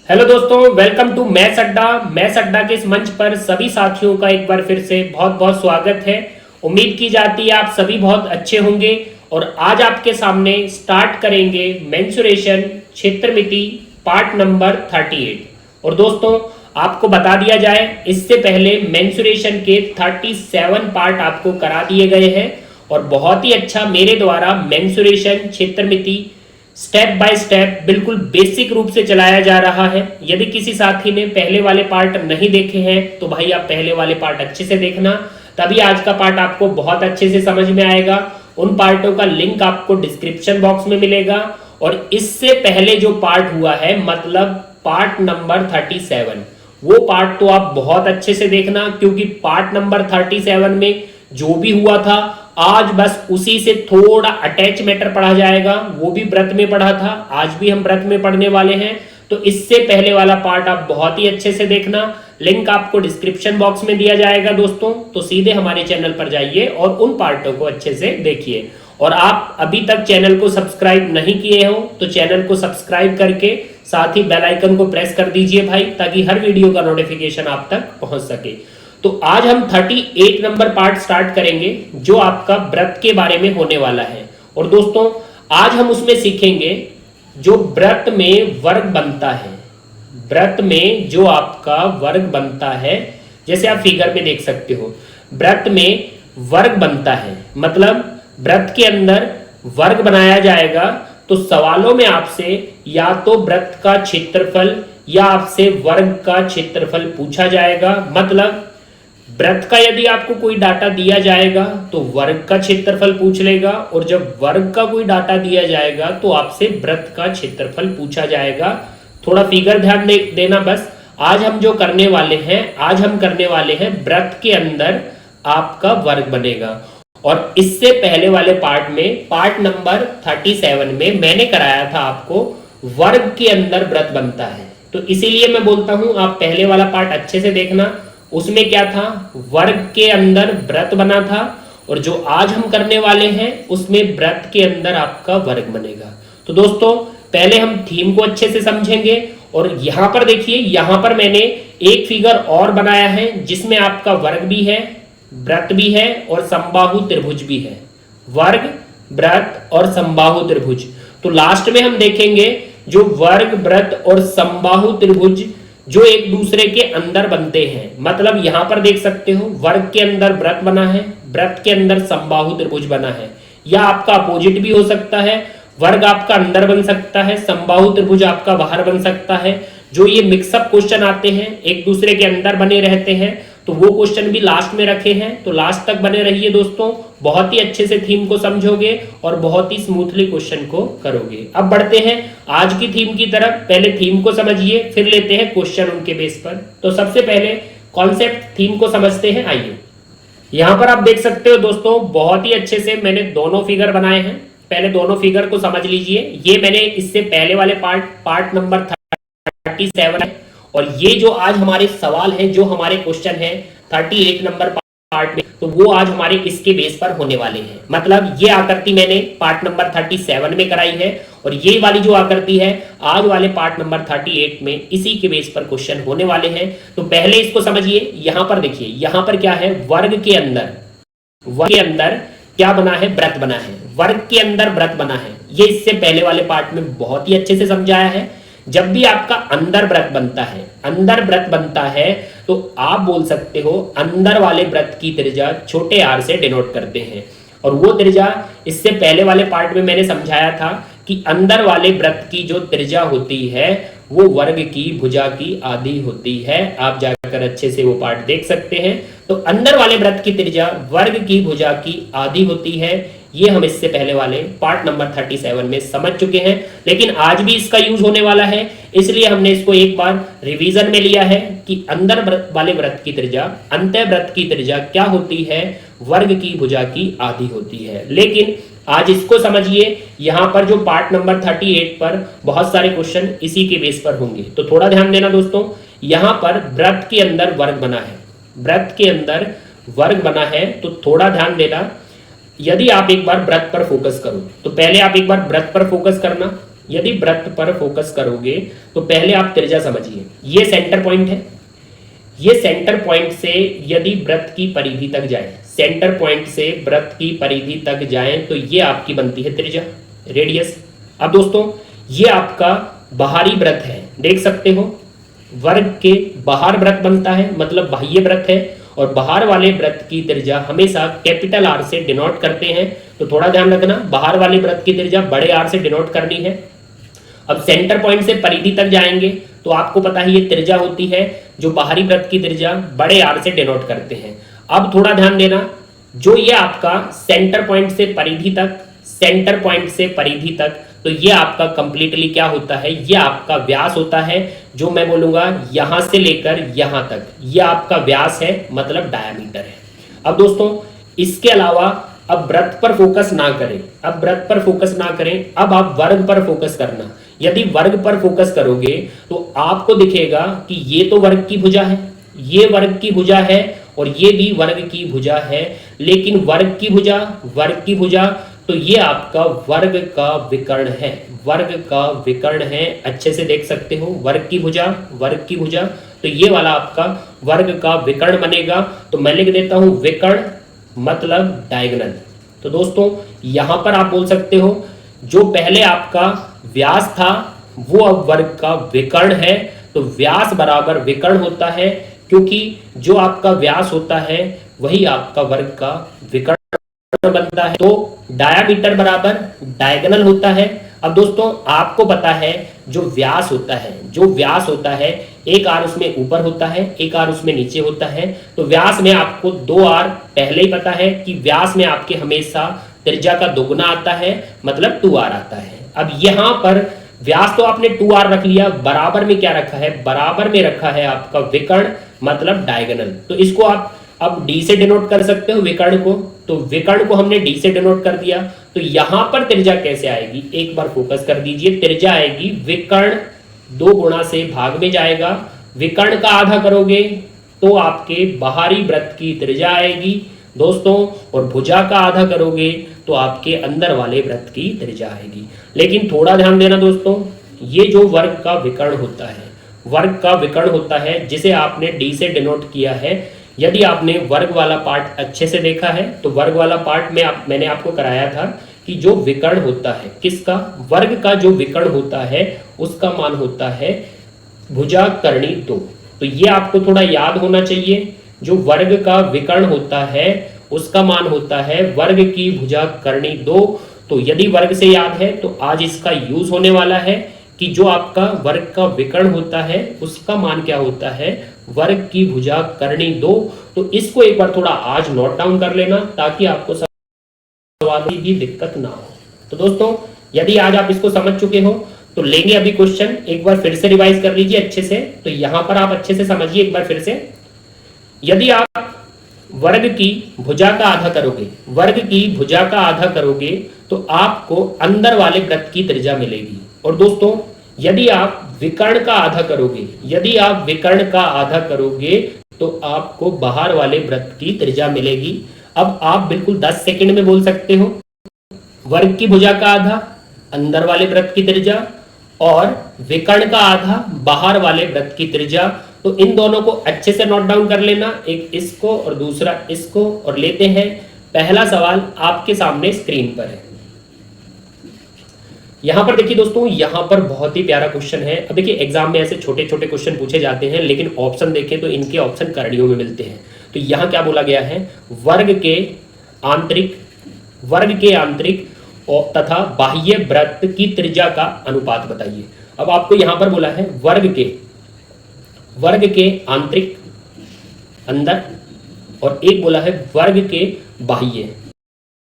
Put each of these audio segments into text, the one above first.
Hello दोस्तों, welcome to maths अड्डा। Maths अड्डा के इस मंच पर सभी साथियों का एक बार फिर से बहुत बहुत स्वागत है। उम्मीद की जाती है आप सभी बहुत अच्छे होंगे और आज आपके सामने स्टार्ट करेंगे मेंसुरेशन क्षेत्रमिति पार्ट नंबर 38। और दोस्तों आपको बता दिया जाए, इससे पहले मेंसुरेशन के 37 पार्ट आपको करा दिए गए हैं और बहुत ही अच्छा मेरे द्वारा मेंसुरेशन क्षेत्रमिति स्टेप बाय स्टेप बिल्कुल बेसिक रूप से चलाया जा रहा है। यदि किसी साथी ने पहले वाले पार्ट नहीं देखे हैं तो भाई आप पहले वाले पार्ट अच्छे से देखना, तभी आज का पार्ट आपको बहुत अच्छे से समझ में आएगा। उन पार्टों का लिंक आपको डिस्क्रिप्शन बॉक्स में मिलेगा। और इससे पहले जो पार्ट हुआ है, मतलब पार्ट नंबर 37, वो पार्ट तो आप बहुत अच्छे से देखना, क्योंकि पार्ट नंबर 37 में जो भी हुआ था आज बस उसी से थोड़ा अटैच मैटर पढ़ा जाएगा। वो भी व्रत में पढ़ा था, आज भी हम व्रत में पढ़ने वाले हैं। तो इससे पहले वाला पार्ट आप बहुत ही अच्छे से देखना, लिंक आपको डिस्क्रिप्शन बॉक्स में दिया जाएगा दोस्तों। तो सीधे हमारे चैनल पर जाइए और उन पार्टों को अच्छे से देखिए। और आप अभी तक चैनल को सब्सक्राइब नहीं किए हो तो चैनल को सब्सक्राइब करके साथ ही बेल आइकन को प्रेस कर दीजिए भाई, ताकि हर वीडियो का नोटिफिकेशन आप तक पहुंच सके। तो आज हम 38 नंबर पार्ट स्टार्ट करेंगे, जो आपका व्रत के बारे में होने वाला है। और दोस्तों आज हम उसमें सीखेंगे जो व्रत में वर्ग बनता है। व्रत में जो आपका वर्ग बनता है, जैसे आप फिगर में देख सकते हो, व्रत में वर्ग बनता है, मतलब व्रत के अंदर वर्ग बनाया जाएगा। तो सवालों में आपसे या तो व्रत का क्षेत्रफल या आपसे वर्ग का क्षेत्रफल पूछा जाएगा। मतलब व्रत का यदि आपको कोई डाटा दिया जाएगा तो वर्ग का क्षेत्रफल पूछ लेगा, और जब वर्ग का कोई डाटा दिया जाएगा तो आपसे व्रत का क्षेत्रफल पूछा जाएगा। थोड़ा फिगर ध्यान देना बस। आज हम जो करने वाले हैं, आज हम करने वाले हैं व्रत के अंदर आपका वर्ग बनेगा। और इससे पहले वाले पार्ट में, पार्ट नंबर 37 में मैंने कराया था आपको वर्ग के अंदर व्रत बनता है। तो इसीलिए मैं बोलता हूं आप पहले वाला पार्ट अच्छे से देखना। उसमें क्या था, वर्ग के अंदर व्रत बना था, और जो आज हम करने वाले हैं उसमें व्रत के अंदर आपका वर्ग बनेगा। तो दोस्तों पहले हम थीम को अच्छे से समझेंगे। और यहां पर देखिए, यहां पर मैंने एक फिगर और बनाया है जिसमें आपका वर्ग भी है, व्रत भी है और समबाहु त्रिभुज भी है। वर्ग, व्रत और समबाहु त्रिभुज। तो लास्ट में हम देखेंगे जो वर्ग, व्रत और समबाहु त्रिभुज जो एक दूसरे के अंदर बनते हैं। मतलब यहां पर देख सकते हो, वर्ग के अंदर व्रत बना है, व्रत के अंदर समबाहु त्रिभुज बना है। या आपका अपोजिट भी हो सकता है, वर्ग आपका अंदर बन सकता है, समबाहु त्रिभुज आपका बाहर बन सकता है। जो ये मिक्सअप क्वेश्चन आते हैं, एक दूसरे के अंदर बने रहते हैं, तो वो क्वेश्चन भी लास्ट में रखे हैं। तो लास्ट तक बने रहिए दोस्तों, बहुत ही अच्छे से थीम को समझोगे और बहुत ही स्मूथली क्वेश्चन को करोगे। अब बढ़ते हैं आज की थीम की तरफ। पहले थीम को समझिए, फिर लेते हैं क्वेश्चन उनके बेस पर। तो सबसे पहले कॉन्सेप्ट थीम को समझते हैं। आइए, यहां पर आप देख सकते हो दोस्तों, बहुत ही अच्छे से मैंने दोनों फिगर बनाए हैं। पहले दोनों फिगर को समझ लीजिए। ये मैंने इससे पहले वाले पार्ट नंबर 37 है, और ये जो आज हमारे सवाल है, जो हमारे क्वेश्चन है 38 नंबर पार्ट में, तो वो आज हमारे इसके बेस पर होने वाले हैं। मतलब ये आकृति मैंने पार्ट नंबर 37 में कराई है, और ये वाली जो आकृति है आज वाले पार्ट नंबर 38 में इसी के बेस पर क्वेश्चन होने वाले हैं। तो पहले इसको समझिए। यहां पर देखिए, यहां पर क्या है, वर्ग के अंदर क्या बना है, व्रत बना है। वर्ग के अंदर व्रत बना है, ये इससे पहले वाले पार्ट में बहुत ही अच्छे से समझाया है। जब भी आपका अंदर व्रत बनता है, अंदर व्रत बनता है, तो आप बोल सकते हो अंदर वाले व्रत की त्रिज्या छोटे r से डिनोट करते हैं। और वो त्रिज्या इससे पहले वाले पार्ट में मैंने समझाया था कि अंदर वाले व्रत की जो त्रिज्या होती है वो वर्ग की भुजा की आधी होती है। आप जाकर अच्छे से वो पार्ट देख सकते हैं। तो अंदर वाले व्रत की त्रिज्या वर्ग की भुजा की आधी होती है। ये हम इससे पहले वाले पार्ट नंबर 37 में समझ चुके हैं, लेकिन आज भी इसका यूज होने वाला है, इसलिए हमने इसको एक बार रिवीजन में लिया है कि अंदर वाले व्रत की त्रिज्या, अंतः व्रत की त्रिज्या क्या होती है, वर्ग की भुजा की आधी होती है। लेकिन आज इसको समझिए, यहां पर जो पार्ट नंबर 38 पर बहुत सारे क्वेश्चन इसी के बेस पर होंगे। तो थोड़ा ध्यान देना दोस्तों, यहां पर व्रत के अंदर वर्ग बना है, व्रत के अंदर वर्ग बना है, तो थोड़ा ध्यान देना। यदि आप एक बार व्रत पर फोकस करो, तो पहले आप एक बार व्रत पर फोकस करना। यदि वृत्त पर फोकस करोगे तो पहले आप त्रिज्या समझिए, ये सेंटर पॉइंट है, ये सेंटर पॉइंट से यदि वृत्त की परिधि तक जाए, सेंटर पॉइंट से वृत्त की परिधि तक जाए तो ये आपकी बनती है त्रिज्या, रेडियस। अब दोस्तों ये आपका बाहरी वृत्त है, देख सकते हो वर्ग के बाहर वृत्त बनता है, मतलब बाह्य वृत्त है, और बाहर वाले वृत्त की त्रिज्या हमेशा कैपिटल आर से डिनोट करते हैं। तो थोड़ा ध्यान रखना, बाहर वाले वृत्त की त्रिज्या बड़े आर से डिनोट करनी है। अब सेंटर पॉइंट से परिधि तक जाएंगे तो आपको पता है ये त्रिज्या होती है जो बाहरी वृत्त की त्रिज्या बड़े आर से डिनोट करते हैं। अब थोड़ा ध्यान देना, जो ये आपका सेंटर पॉइंट से परिधि तक, सेंटर पॉइंट से परिधि तक, तो ये आपका कंप्लीटली क्या होता है, ये आपका व्यास होता है, जो मैं बोलूंगा यहां से लेकर यहां तक, ये आपका व्यास है, मतलब डायमीटर है। अब दोस्तों इसके अलावा अब वृत्त पर फोकस ना करें, अब वृत्त पर फोकस ना करें, अब आप वर्ग पर फोकस करना। यदि वर्ग पर फोकस करोगे तो आपको दिखेगा कि ये तो वर्ग की भुजा है, ये वर्ग की भुजा है, और ये भी वर्ग की भुजा है, लेकिन वर्ग की भुजा, वर्ग की भुजा, तो ये आपका वर्ग का विकर्ण है, वर्ग का विकर्ण है, अच्छे से देख सकते हो, वर्ग की भुजा, वर्ग की भुजा, तो ये वाला आपका वर्ग का विकर्ण बनेगा। तो मैं लिख देता हूं विकर्ण मतलब डायगोनल। तो दोस्तों यहां पर आप बोल सकते हो जो पहले आपका व्यास था वो अब वर्ग का विकर्ण है, तो व्यास बराबर विकर्ण होता है, क्योंकि जो आपका व्यास होता है वही आपका वर्ग का विकर्ण बनता है। तो डायामीटर बराबर डायगोनल होता है। अब दोस्तों आपको पता है जो व्यास होता है, जो व्यास होता है, एक आर उसमें ऊपर होता है, एक आर उसमें नीचे होता है। तो व्यास में आपको 2 आर पहले ही पता है कि व्यास में आपके हमेशा त्रिज्या का दोगुना आता है, मतलब 2 आर आता है। अब यहां पर व्यास तो आपने 2 आर रख लिया, बराबर में क्या रखा है, बराबर में रखा है आपका विकर्ण मतलब डायगोनल। तो इसको आप अब डी से डिनोट कर सकते हो विकर्ण को, तो विकर्ण को हमने डी से डिनोट कर दिया। तो यहां पर त्रिज्या कैसे आएगी, एक बार फोकस कर दीजिए, त्रिज्या आएगी विकर्ण 2 गुणा से भाग में जाएगा, विकर्ण का आधा करोगे तो आपके बाहरी वृत्त की त्रिज्या आएगी दोस्तों, और भुजा का आधा करोगे तो आपके अंदर वाले वृत्त की त्रिज्या आएगी। लेकिन थोड़ा ध्यान देना दोस्तों, ये जो वर्ग का विकर्ण होता है, वर्ग का विकर्ण होता है जिसे आपने डी से डिनोट किया है, यदि आपने वर्ग वाला पार्ट अच्छे से देखा है तो वर्ग वाला पार्ट में मैंने आपको कराया था कि जो विकर्ण होता है किसका, वर्ग का जो विकर्ण होता है उसका मान होता है भुजा कर्णी 2। तो ये आपको थोड़ा याद होना चाहिए, जो वर्ग का विकर्ण होता है उसका मान होता है वर्ग की भुजा कर्णी 2। तो यदि वर्ग से याद है तो आज इसका यूज होने वाला है कि जो आपका वर्ग का विकर्ण होता है उसका मान क्या होता है, वर्ग की भुजा कर्णी 2। तो इसको एक बार थोड़ा आज नोट डाउन कर लेना ताकि आपको सवाल की भी दिक्कत ना हो। तो दोस्तों यदि आज आप इसको समझ चुके हो तो लेंगे अभी क्वेश्चन, एक बार फिर से रिवाइज कर लीजिए अच्छे से। तो यहां पर आप अच्छे से समझिए एक बार फिर से, यदि आप वर्ग की भुजा का आधा करोगे, वर्ग की भुजा का आधा करोगे तो आपको अंदर वाले वृत्त की त्रिज्या मिलेगी। और दोस्तों यदि आप विकर्ण का आधा करोगे, यदि आप विकर्ण का आधा करोगे तो आपको बाहर वाले वृत्त की त्रिज्या मिलेगी। अब आप बिल्कुल 10 सेकंड में बोल सकते हो वर्ग की भुजा का आधा अंदर वाले वृत्त की त्रिज्या और विकर्ण का आधा बाहर वाले वृत्त की त्रिज्या। तो इन दोनों को अच्छे से नोट डाउन कर लेना, एक इसको और दूसरा इसको। और लेते हैं पहला सवाल, आपके सामने स्क्रीन पर है। यहां पर देखिए दोस्तों, यहां पर बहुत ही प्यारा क्वेश्चन है। अब देखिए एग्जाम में ऐसे छोटे छोटे क्वेश्चन पूछे जाते हैं, लेकिन ऑप्शन देखें तो इनके ऑप्शन करणियों में मिलते हैं। तो यहां क्या बोला गया है, वर्ग के आंतरिक और तथा बाह्य वृत्त की त्रिज्या का अनुपात बताइए। अब आपको यहां पर बोला है वर्ग के आंतरिक अंदर, और एक बोला है वर्ग के बाह्य,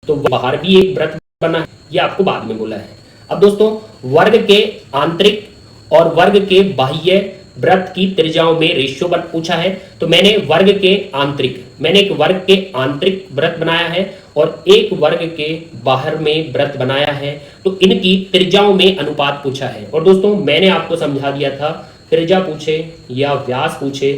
तो बाहर भी एक वृत्त बना है, ये आपको बाद में बोला है। अब दोस्तों वर्ग के आंतरिक और वर्ग के बाह्य वृत्त की त्रिज्याओं में रेशियो पूछा है। तो मैंने एक वर्ग के आंतरिक वृत्त बनाया है और एक वर्ग के बाहर में वृत्त बनाया है। तो इनकी त्रिज्याओं में अनुपात पूछा है। और दोस्तों मैंने आपको समझा दिया था, त्रिज्या पूछे या व्यास पूछे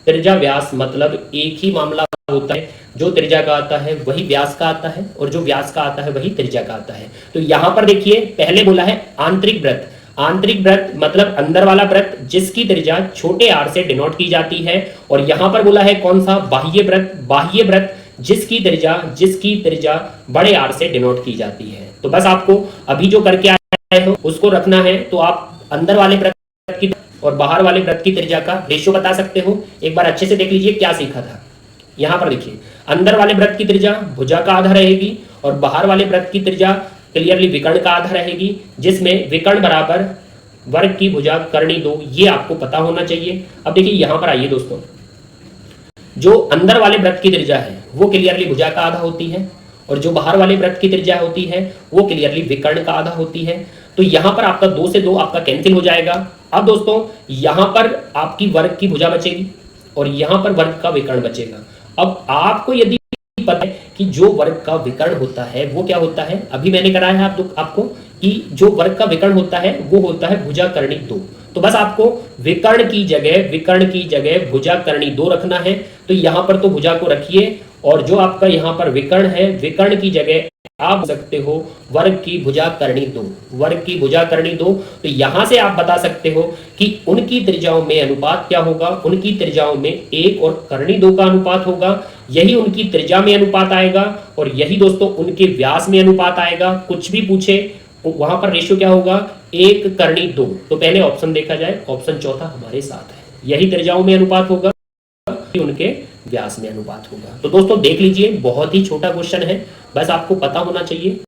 त्रिज्या व्यास मतलब एक ही मामला होता है, जो त्रिज्या का आता है वही व्यास का आता है, और जो व्यास का आता है वही त्रिज्या का आता है। तो यहां पर देखिए पहले बोला है आंतरिक वृत्त। आंतरिक वृत्त मतलब अंदर वाला वृत्त जिसकी त्रिज्या छोटे r से डिनोट की जाती है, और यहां पर बोला है कौन सा, बाह्य वृत्त। बाह्य वृत्त जिसकी त्रिज्या बड़े r से डिनोट की जाती है। तो बस आपको अभी जो करके आए हो उसको रखना है। तो आप अंदर वाले वृत्त की और बाहर वाले वृत्त की त्रिज्या का रेशियो बता सकते हो। एक बार अच्छे से देख लीजिए क्या सीखा था। यहां पर देखिए अंदर वाले वृत्त की त्रिज्या भुजा का आधा रहेगी, और बाहर वाले वृत्त की त्रिज्या क्लियरली विकर्ण का आधा रहेगी, जिसमें विकर्ण बराबर वर्ग की भुजा करनी 2। ये आपको पता होना चाहिए। अब देखिए यहां पर आइए दोस्तों, जो अंदर वाले वृत्त की त्रिज्या है वो क्लियरली भुजा का आधा होती है, और जो बाहर वाले वृत्त की त्रिज्या होती है वो क्लियरली विकर्ण का आधा होती है। तो यहां पर आपका 2 से 2 आपका कैंसिल हो जाएगा। अब दोस्तों यहां पर आपकी वर्ग की भुजा बचेगी और यहां पर वर्ग का विकर्ण बचेगा। अब आपको यदि पता है कि जो वर्ग का विकर्ण होता है वो क्या होता है, अभी मैंने कराया है आपको कि जो वर्ग का विकर्ण होता है वो होता है भुजा करणी 2। तो बस आपको विकर्ण की जगह भुजा करणी 2 रखना है। तो यहां पर तो भुजा को रखिए, और जो आपका यहां पर विकर्ण है, विकर्ण की जगह आप सकते हो वर्ग की भुजा करणी 2। वर्ग की भुजा करणी 2। तो यहां से आप बता सकते हो कि उनकी त्रिज्याओं में अनुपात क्या होगा। उनकी त्रिज्याओं में 1 और करणी 2 का अनुपात होगा। यही उनकी त्रिज्या में अनुपात आएगा, और यही दोस्तों उनके व्यास में अनुपात आएगा। कुछ भी पूछे वहां पर रेशियो क्या होगा, 1 करणी 2। तो पहले ऑप्शन देखा जाए, ऑप्शन चौथा हमारे साथ है। यही त्रिज्याओं में अनुपात होगा, उनके व्यास में अनुपात होगा। तो दोस्तों देख लीजिए, बहुत ही छोटा क्वेश्चन है, बस आपको पता होना चाहिए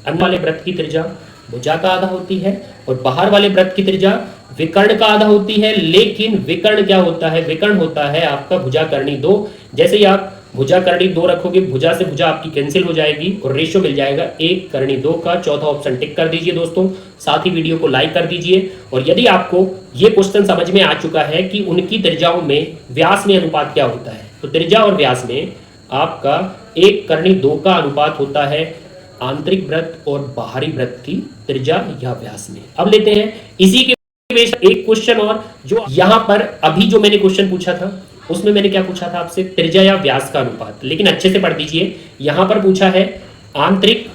अंदर वाले वृत्त की त्रिज्या भुजा का आधा होती है, और बाहर वाले वृत्त की त्रिज्या विकर्ण का आधा होती है। लेकिन विकर्ण क्या होता है, विकर्ण होता है आपका भुजा करणी 2। जैसे ही आप भुजा करणी 2 रखोगे, भुजा से भुजा आपकी कैंसिल हो जाएगी और रेशियो मिल जाएगा 1 करणी 2 का। चौथा ऑप्शन टिक कर दीजिए दोस्तों, साथ ही वीडियो को लाइक कर दीजिए। और यदि आपको ये क्वेश्चन समझ में आ चुका है कि उनकी त्रिज्याओं में व्यास में अनुपात क्या होता है, तो त्रिज्या और व्यास में आपका 1 करणी 2 का अनुपात होता है आंतरिक वृत्त और बाहरी वृत्त की त्रिज्या या व्यास में। अब लेते हैं इसी के एक क्वेश्चन और, जो यहां पर अभी जो मैंने क्वेश्चन पूछा था उसमें मैंने क्या पूछा था आपसे, त्रिज्या या व्यास का अनुपात। लेकिन अच्छे से पढ़ दीजिए, यहां पर पूछा है आंतरिक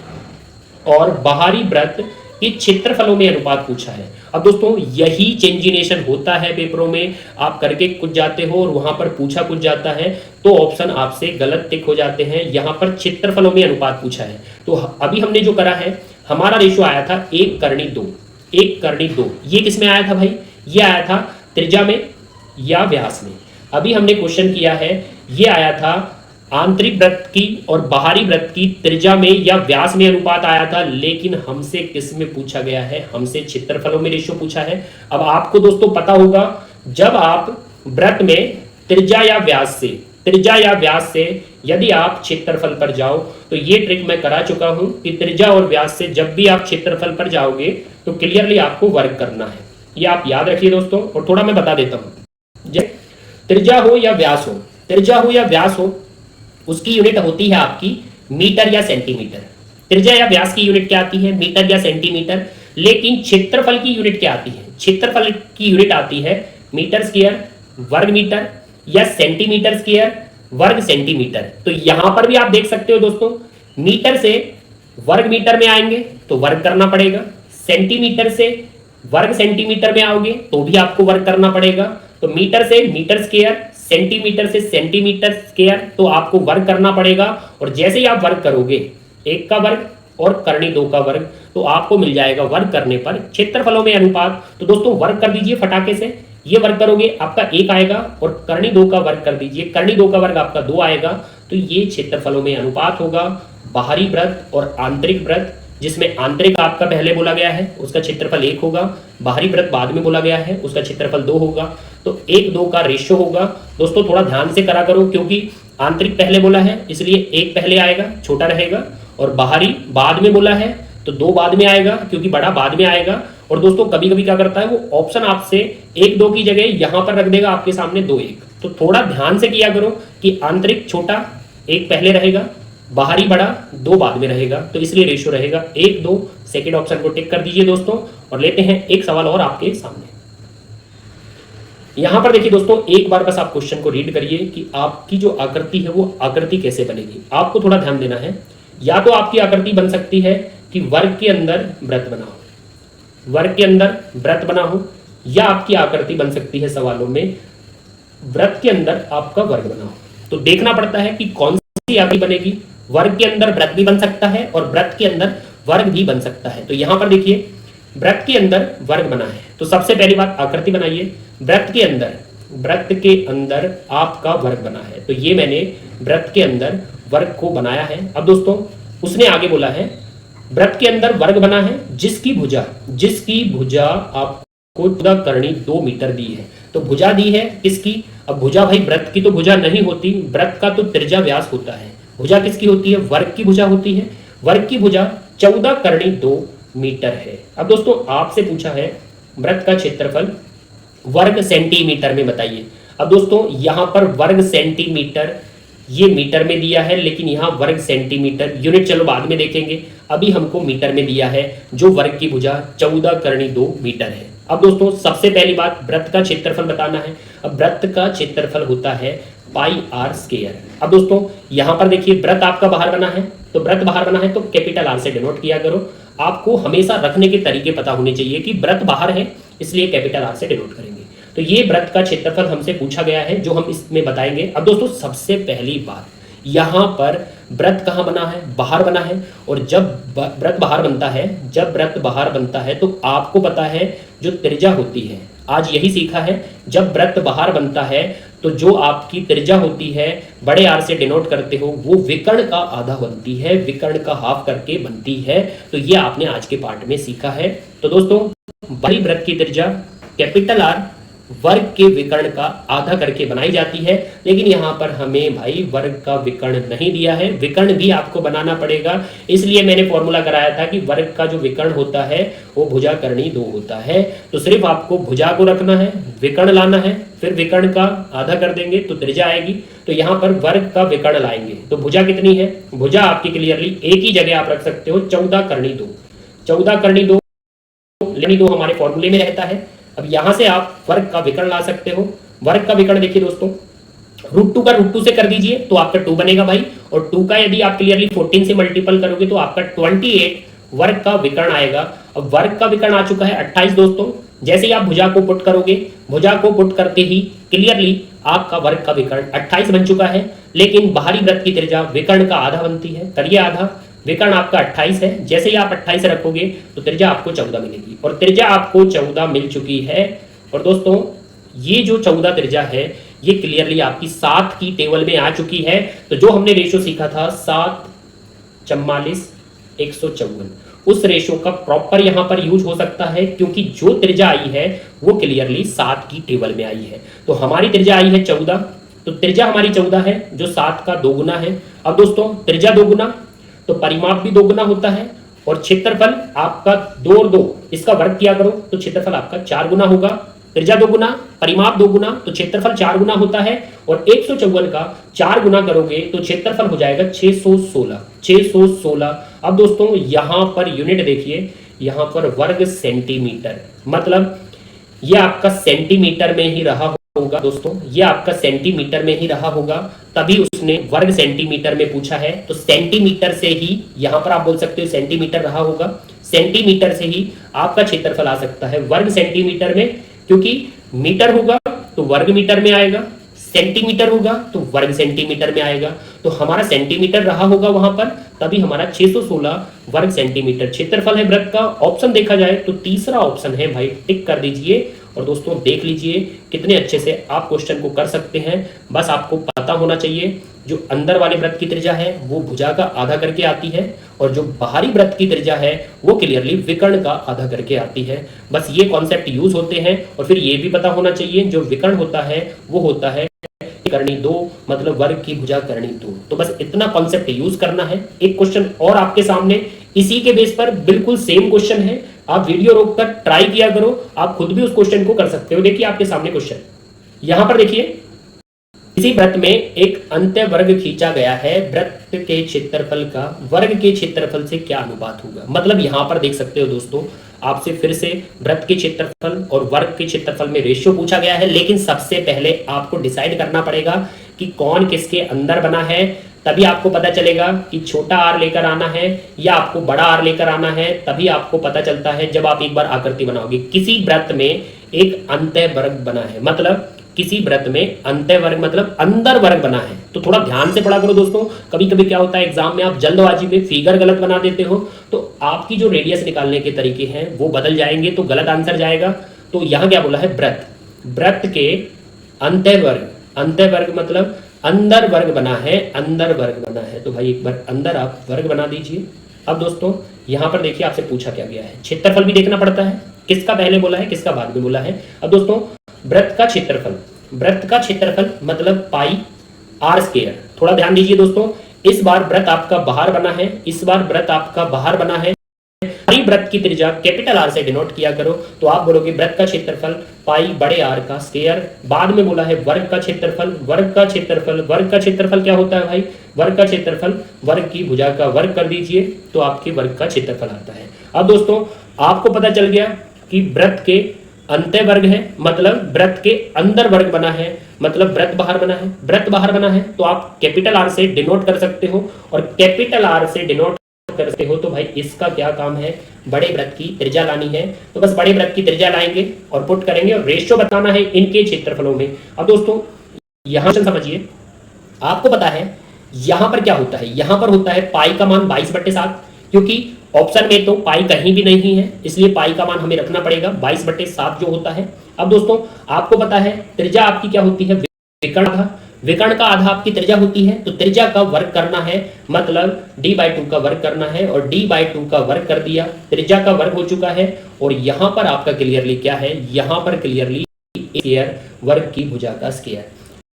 और बाहरी वृत्त के क्षेत्रफलों में अनुपात पूछा है। अब दोस्तों यही चेंजिनेशन होता है पेपरों में, आप करके कुछ जाते हो और वहां पर पूछा कुछ जाता है, तो ऑप्शन आपसे गलत टिक हो जाते हैं। यहां पर क्षेत्रफलों में अनुपात पूछा है। तो अभी हमने जो करा है, हमारा रेशियो आया था 1 करणी 2। 1 करणी 2 ये किसमें आया था भाई, ये आया था त्रिज्या में या व्यास में। अभी हमने क्वेश्चन किया है, ये आया था आंतरिक वृत्त की और बाहरी वृत्त की त्रिज्या में या व्यास में अनुपात आया था। लेकिन हमसे किस में पूछा गया है, हमसे क्षेत्रफलों में रेशियो पूछा है। अब आपको दोस्तों पता होगा, जब आप वृत्त में त्रिज्या या व्यास से यदि आप क्षेत्रफल पर जाओ, तो ये ट्रिक मैं करा चुका हूं कि त्रिज्या और व्यास से जब भी आप क्षेत्रफल पर जाओगे तो क्लियरली आपको वर्ग करना है। ये आप याद रखिए दोस्तों। और थोड़ा मैं बता देता हूं, त्रिज्या हो या व्यास हो, उसकी यूनिट होती है आपकी मीटर या सेंटीमीटर। त्रिज्या या व्यास की यूनिट क्या आती है, मीटर या सेंटीमीटर। लेकिन क्षेत्रफल की यूनिट क्या आती है, क्षेत्रफल की यूनिट आती है मीटर स्क्वायर वर्ग मीटर या सेंटीमीटर स्क्वायर वर्ग सेंटीमीटर। तो यहां पर भी आप देख सकते हो दोस्तों, मीटर से वर्ग मीटर में आएंगे तो वर्ग करना पड़ेगा, सेंटीमीटर से वर्ग सेंटीमीटर में आओगे तो भी आपको वर्ग करना पड़ेगा। तो मीटर से मीटर स्क्वायर, सेंटीमीटर से सेंटीमीटर स्क्वायर, तो आपको वर्ग करना पड़ेगा। और जैसे ही आप वर्ग करोगे 1 का वर्ग और करणी 2 का वर्ग, तो आपको मिल जाएगा वर्ग करने पर क्षेत्रफलों में अनुपात। तो दोस्तों वर्ग कर दीजिए फटाके से, ये वर्ग करोगे आपका 1 आएगा, और करणी 2 का वर्ग कर दीजिए, करणी 2 का वर्ग आपका 2 आएगा। तो ये क्षेत्रफलों में अनुपात होगा बाहरी वृत्त और आंतरिक वृत्त, जिसमें आंतरिक आपका पहले बोला गया है उसका क्षेत्रफल 1 होगा, बाहरी वृत्त बाद में बोला गया है उसका क्षेत्रफल 2 होगा। तो 1-2 का रेशियो होगा। दोस्तों थोड़ा ध्यान से करा करो, क्योंकि आंतरिक पहले बोला है इसलिए 1 पहले आएगा, छोटा रहेगा, और बाहरी बाद में बोला है तो 2 बाद में आएगा, क्योंकि बड़ा बाद में आएगा। और दोस्तों कभी कभी क्या करता है, वो ऑप्शन आपसे 1-2 की जगह यहां पर रख देगा आपके सामने 2-1। तो थोड़ा ध्यान से किया करो कि आंतरिक छोटा 1 पहले रहेगा, बाहरी बड़ा 2 बाद में रहेगा। तो इसलिए रेशियो रहेगा 1-2। सेकेंड ऑप्शन को टिक कर दीजिए दोस्तों। और लेते हैं एक सवाल और आपके सामने। यहां पर देखिए दोस्तों, एक बार बस आप क्वेश्चन को रीड करिए कि आपकी जो आकृति है वो आकृति कैसे बनेगी। आपको थोड़ा ध्यान देना है। या तो आपकी आकृति बन सकती है कि वर्ग के अंदर वृत्त बना हो, वर्ग के अंदर वृत्त बना हो, या आपकी आकृति बन सकती है सवालों में वृत्त के अंदर आपका वर्ग बना हो। तो देखना पड़ता है कि कौन सी आकृति बनेगी। वर्ग के अंदर वृत्त भी बन सकता है और वृत्त के अंदर वर्ग भी बन सकता है। तो यहां पर देखिए वृत्त के अंदर वर्ग बना है, तो सबसे पहली बात आकृति बनाइए। वृत्त के अंदर आपका वर्ग बना है, तो ये मैंने वृत्त के अंदर वर्ग को बनाया है। अब दोस्तों उसने आगे बोला है वृत्त के अंदर वर्ग बना है जिसकी भुजा आपको 14 करनी 2 मीटर दी है। तो भुजा दी है किसकी? अब भुजा भाई वृत्त की तो भुजा नहीं होती, वृत्त का तो त्रिज्या व्यास होता है। भुजा किसकी होती है? वर्ग की भुजा होती है। वर्ग की भुजा 14 करनी 2 मीटर है। अब दोस्तों आपसे पूछा है वृत्त का क्षेत्रफल वर्ग सेंटीमीटर में बताइए। अब दोस्तों यहां पर वर्ग सेंटीमीटर ये मीटर में दिया है, लेकिन यहां वर्ग सेंटीमीटर यूनिट चलो बाद में देखेंगे, अभी हमको मीटर में दिया है जो वर्ग की भुजा 14 करनी 2 मीटर है। अब दोस्तों सबसे पहली बात वृत्त का क्षेत्रफल बताना है। अब वृत्त का क्षेत्रफल होता है पाई आर स्क्वायर। अब दोस्तों यहां पर देखिए वृत्त आपका बाहर बना है, तो वृत्त बाहर बना है तो कैपिटल आर से डिनोट किया करो। आपको हमेशा रखने के तरीके पता होने चाहिए कि वृत्त बाहर है इसलिए कैपिटल आर से डिनोट करेंगे। तो ये वृत्त का क्षेत्रफल हमसे पूछा गया है जो हम इसमें बताएंगे। अब दोस्तों सबसे पहली बात, यहां पर वृत्त कहां बना है? बाहर बना है। और जब वृत्त बाहर बनता है तो आपको पता है जो त्रिज्या होती है, आज यही सीखा है, जब वृत्त बाहर बनता है तो जो आपकी त्रिज्या होती है बड़े आर से डिनोट करते हो वो विकर्ण का आधा बनती है, विकर्ण का हाफ करके बनती है। तो ये आपने आज के पार्ट में सीखा है। तो दोस्तों बड़ी वृत्त की त्रिज्या कैपिटल आर वर्ग के विकर्ण का आधा करके बनाई जाती है, लेकिन यहां पर हमें भाई वर्ग का विकर्ण नहीं दिया है, विकर्ण भी आपको बनाना पड़ेगा। इसलिए मैंने फॉर्मूला कराया था कि वर्ग का जो विकर्ण होता है वो भुजा करनी 2 होता है। तो सिर्फ आपको भुजा को रखना है, विकर्ण लाना है, फिर विकर्ण का आधा कर देंगे तो त्रिज्या आएगी। तो यहां पर वर्ग का विकर्ण लाएंगे तो भुजा कितनी है? भुजा आपकी क्लियरली एक ही जगह आप रख सकते हो 14 करनी 2। 14 करनी 2 लेनी 2 हमारे फॉर्मूले में रहता है। अब यहां से आप वर्ग का विकर्ण ला सकते हो। वर्ग का विकर्ण देखिए दोस्तों, √2 का √2 से कर दीजिए तो आपका 2 बनेगा भाई, और 2 का यदि आप क्लियरली 14 से मल्टीपल करोगे तो आपका 28 वर्ग का विकर्ण आएगा। अब वर्ग का विकर्ण आ चुका है 28 दोस्तों। जैसे ही आप भुजा को पुट करोगे, भुजा को पुट करते ही क्लियरली आपका वर्ग का विकर्ण 28 बन चुका है। लेकिन बाहरी वृत्त की त्रिज्या विकर्ण का आधा बनती है, करिए आधा, विकर्ण आपका 28 है। जैसे ही आप 28 रखोगे तो त्रिज्या आपको 14 मिलेगी, और त्रिज्या आपको 14 मिल चुकी है। और दोस्तों ये जो 14 त्रिज्या है ये क्लियरली आपकी 7 की टेबल में आ चुकी है। तो जो हमने रेशो सीखा था 7 44 154, उस रेशो का प्रॉपर यहां पर यूज हो सकता है, क्योंकि जो त्रिज्या आई है वो क्लियरली 7 की टेबल में आई है। तो हमारी त्रिज्या आई है 14, तो त्रिज्या हमारी 14 है जो 7 का 2 गुना है। अब दोस्तों त्रिज्या 2 गुना तो परिमाप भी 2 गुना होता है, और क्षेत्रफल आपका 2 और 2 इसका वर्ग किया करो तो क्षेत्रफल आपका 4 गुना होगा। त्रिज्या 2 गुना, परिमाप 2 गुना, तो क्षेत्रफल 4 गुना होता है। और 154 का 4 गुना करोगे तो क्षेत्रफल हो जाएगा 616। अब दोस्तों यहां पर यूनिट देखिए, यहां पर वर्ग सेंटीमीटर, मतलब ये आपका सेंटीमीटर में ही रहा होगा दोस्तों, ये आपका सेंटीमीटर में ही रहा होगा, तभी उसने वर्ग सेंटीमीटर में पूछा है। तो सेंटीमीटर से ही यहां पर आप बोल सकते हो सेंटीमीटर रहा होगा, सेंटीमीटर से ही आपका क्षेत्रफल आ सकता है वर्ग सेंटीमीटर में, क्योंकि मीटर होगा तो वर्ग मीटर में आएगा, सेंटीमीटर होगा तो वर्ग सेंटीमीटर में आएगा। तो हमारा सेंटीमीटर रहा होगा वहां पर, तभी हमारा 616 वर्ग सेंटीमीटर क्षेत्रफल है वृत्त का। ऑप्शन देखा जाए तो तीसरा ऑप्शन है भाई, टिक कर दीजिए। और दोस्तों देख लीजिए कितने अच्छे से आप क्वेश्चन को कर सकते हैं। बस आपको पता होना चाहिए जो अंदर वाले वृत्त की त्रिज्या है वो भुजा का आधा करके आती है, और जो बाहरी वृत्त की त्रिज्या है वो क्लियरली विकर्ण का आधा करके आती है। बस ये कॉन्सेप्ट यूज होते हैं। और फिर ये भी पता होना चाहिए जो विकर्ण होता है वो होता है करनी 2, मतलब वर्ग की भुजा करनी 2। तो बस इतना कॉन्सेप्ट यूज करना है। एक क्वेश्चन और आपके सामने इसी के बेस पर बिल्कुल सेम क्वेश्चन है, आप वीडियो रोककर ट्राई किया करो, आप खुद भी उस क्वेश्चन को कर सकते हो। देखिए आपके सामने क्वेश्चन, यहां पर देखिए इसी वृत्त में एक अंत्य वर्ग खींचा गया है, वृत्त के क्षेत्रफल का वर्ग के क्षेत्रफल से क्या अनुपात होगा। मतलब यहां पर देख सकते हो दोस्तों, आपसे फिर से वृत्त के क्षेत्रफल और वर्ग के क्षेत्रफल में रेशियो पूछा गया है, लेकिन सबसे पहले आपको डिसाइड करना पड़ेगा कि कौन किसके अंदर बना है। तभी आपको पता चलेगा कि छोटा आर लेकर आना है या आपको बड़ा आर लेकर आना है। तभी आपको पता चलता है जब आप एक बार आकृति बनाओगे। किसी वृत्त में एक अंतःवर्ग बना है, मतलब किसी वृत्त में अंतःवर्ग मतलब अंदर वर्ग बना है। तो थोड़ा ध्यान से पढ़ा करो दोस्तों। कभी कभी क्या होता है एग्जाम में आप जल्दबाजी में फिगर गलत बना देते हो, तो आपकी जो रेडियस निकालने के तरीके हैं वो बदल जाएंगे, तो गलत आंसर जाएगा। तो यहां क्या बोला है, वृत्त, वृत्त के अंतःवर्ग, अंतःवर्ग मतलब अंदर वर्ग बना है, अंदर वर्ग बना है। तो भाई एक बार अंदर आप वर्ग बना दीजिए। अब दोस्तों यहां पर देखिए आपसे पूछा क्या गया है, क्षेत्रफल भी देखना पड़ता है, किसका पहले बोला है किसका बाद में बोला है। अब दोस्तों वृत्त का क्षेत्रफल, वृत्त का क्षेत्रफल मतलब पाई आर स्क्वायर। थोड़ा ध्यान दीजिए दोस्तों, इस बार वृत्त आपका बाहर बना है, इस बार वृत्त आपका बाहर बना है। वृत्त की त्रिज्या कैपिटल आर से डिनोट किया करो, तो आप बोलोगे वृत्त का क्षेत्रफल पाई बड़े आर का स्क्वायर। बाद में बोला है वर्ग का क्षेत्रफल, वर्ग का क्षेत्रफल, वर्ग का क्षेत्रफल क्या होता है भाई, वर्ग का क्षेत्रफल वर्ग की भुजा का वर्ग कर दीजिए तो आपके वर्ग का क्षेत्रफल आता है। अब दोस्तों आपको पता चल गया कि वृत्त के अंतःवर्ग है, मतलब वृत्त के अंदर वर्ग बना है, मतलब वृत्त बाहर बना है। वृत्त बाहर बना है तो आप कैपिटल आर से डिनोट कर सकते हो, और कैपिटल आर से डिनोट करते हो तो भाई इसका क्या काम है, बड़े वृत्त की त्रिज्या लानी है। तो बस बड़े वृत्त की त्रिज्या लाएंगे और पुट करेंगे और रेशियो बताना है इनके क्षेत्रफलों में। अब दोस्तों यहां से समझिए, आपको पता है यहां पर क्या होता है, यहां पर होता है पाई का मान 22/7, क्योंकि ऑप्शन में तो पाई कहीं भी नहीं है, इसलिए पाई का मान हमें रखना पड़ेगा 22/7 जो होता है। अब दोस्तों आपको पता है त्रिज्या आपकी क्या होती है, विकर्ण आधा, विकर्ण का आधा आपकी त्रिज्या होती है, तो त्रिज्या का वर्ग करना है, मतलब d/2 का वर्ग करना है, और d/2 का वर्ग कर दिया, त्रिज्या का वर्ग हो चुका है। और यहां पर आपका क्लियरली क्या है, यहां पर क्लियरली स्क्वायर, वर्ग की भुजा का स्क्वायर।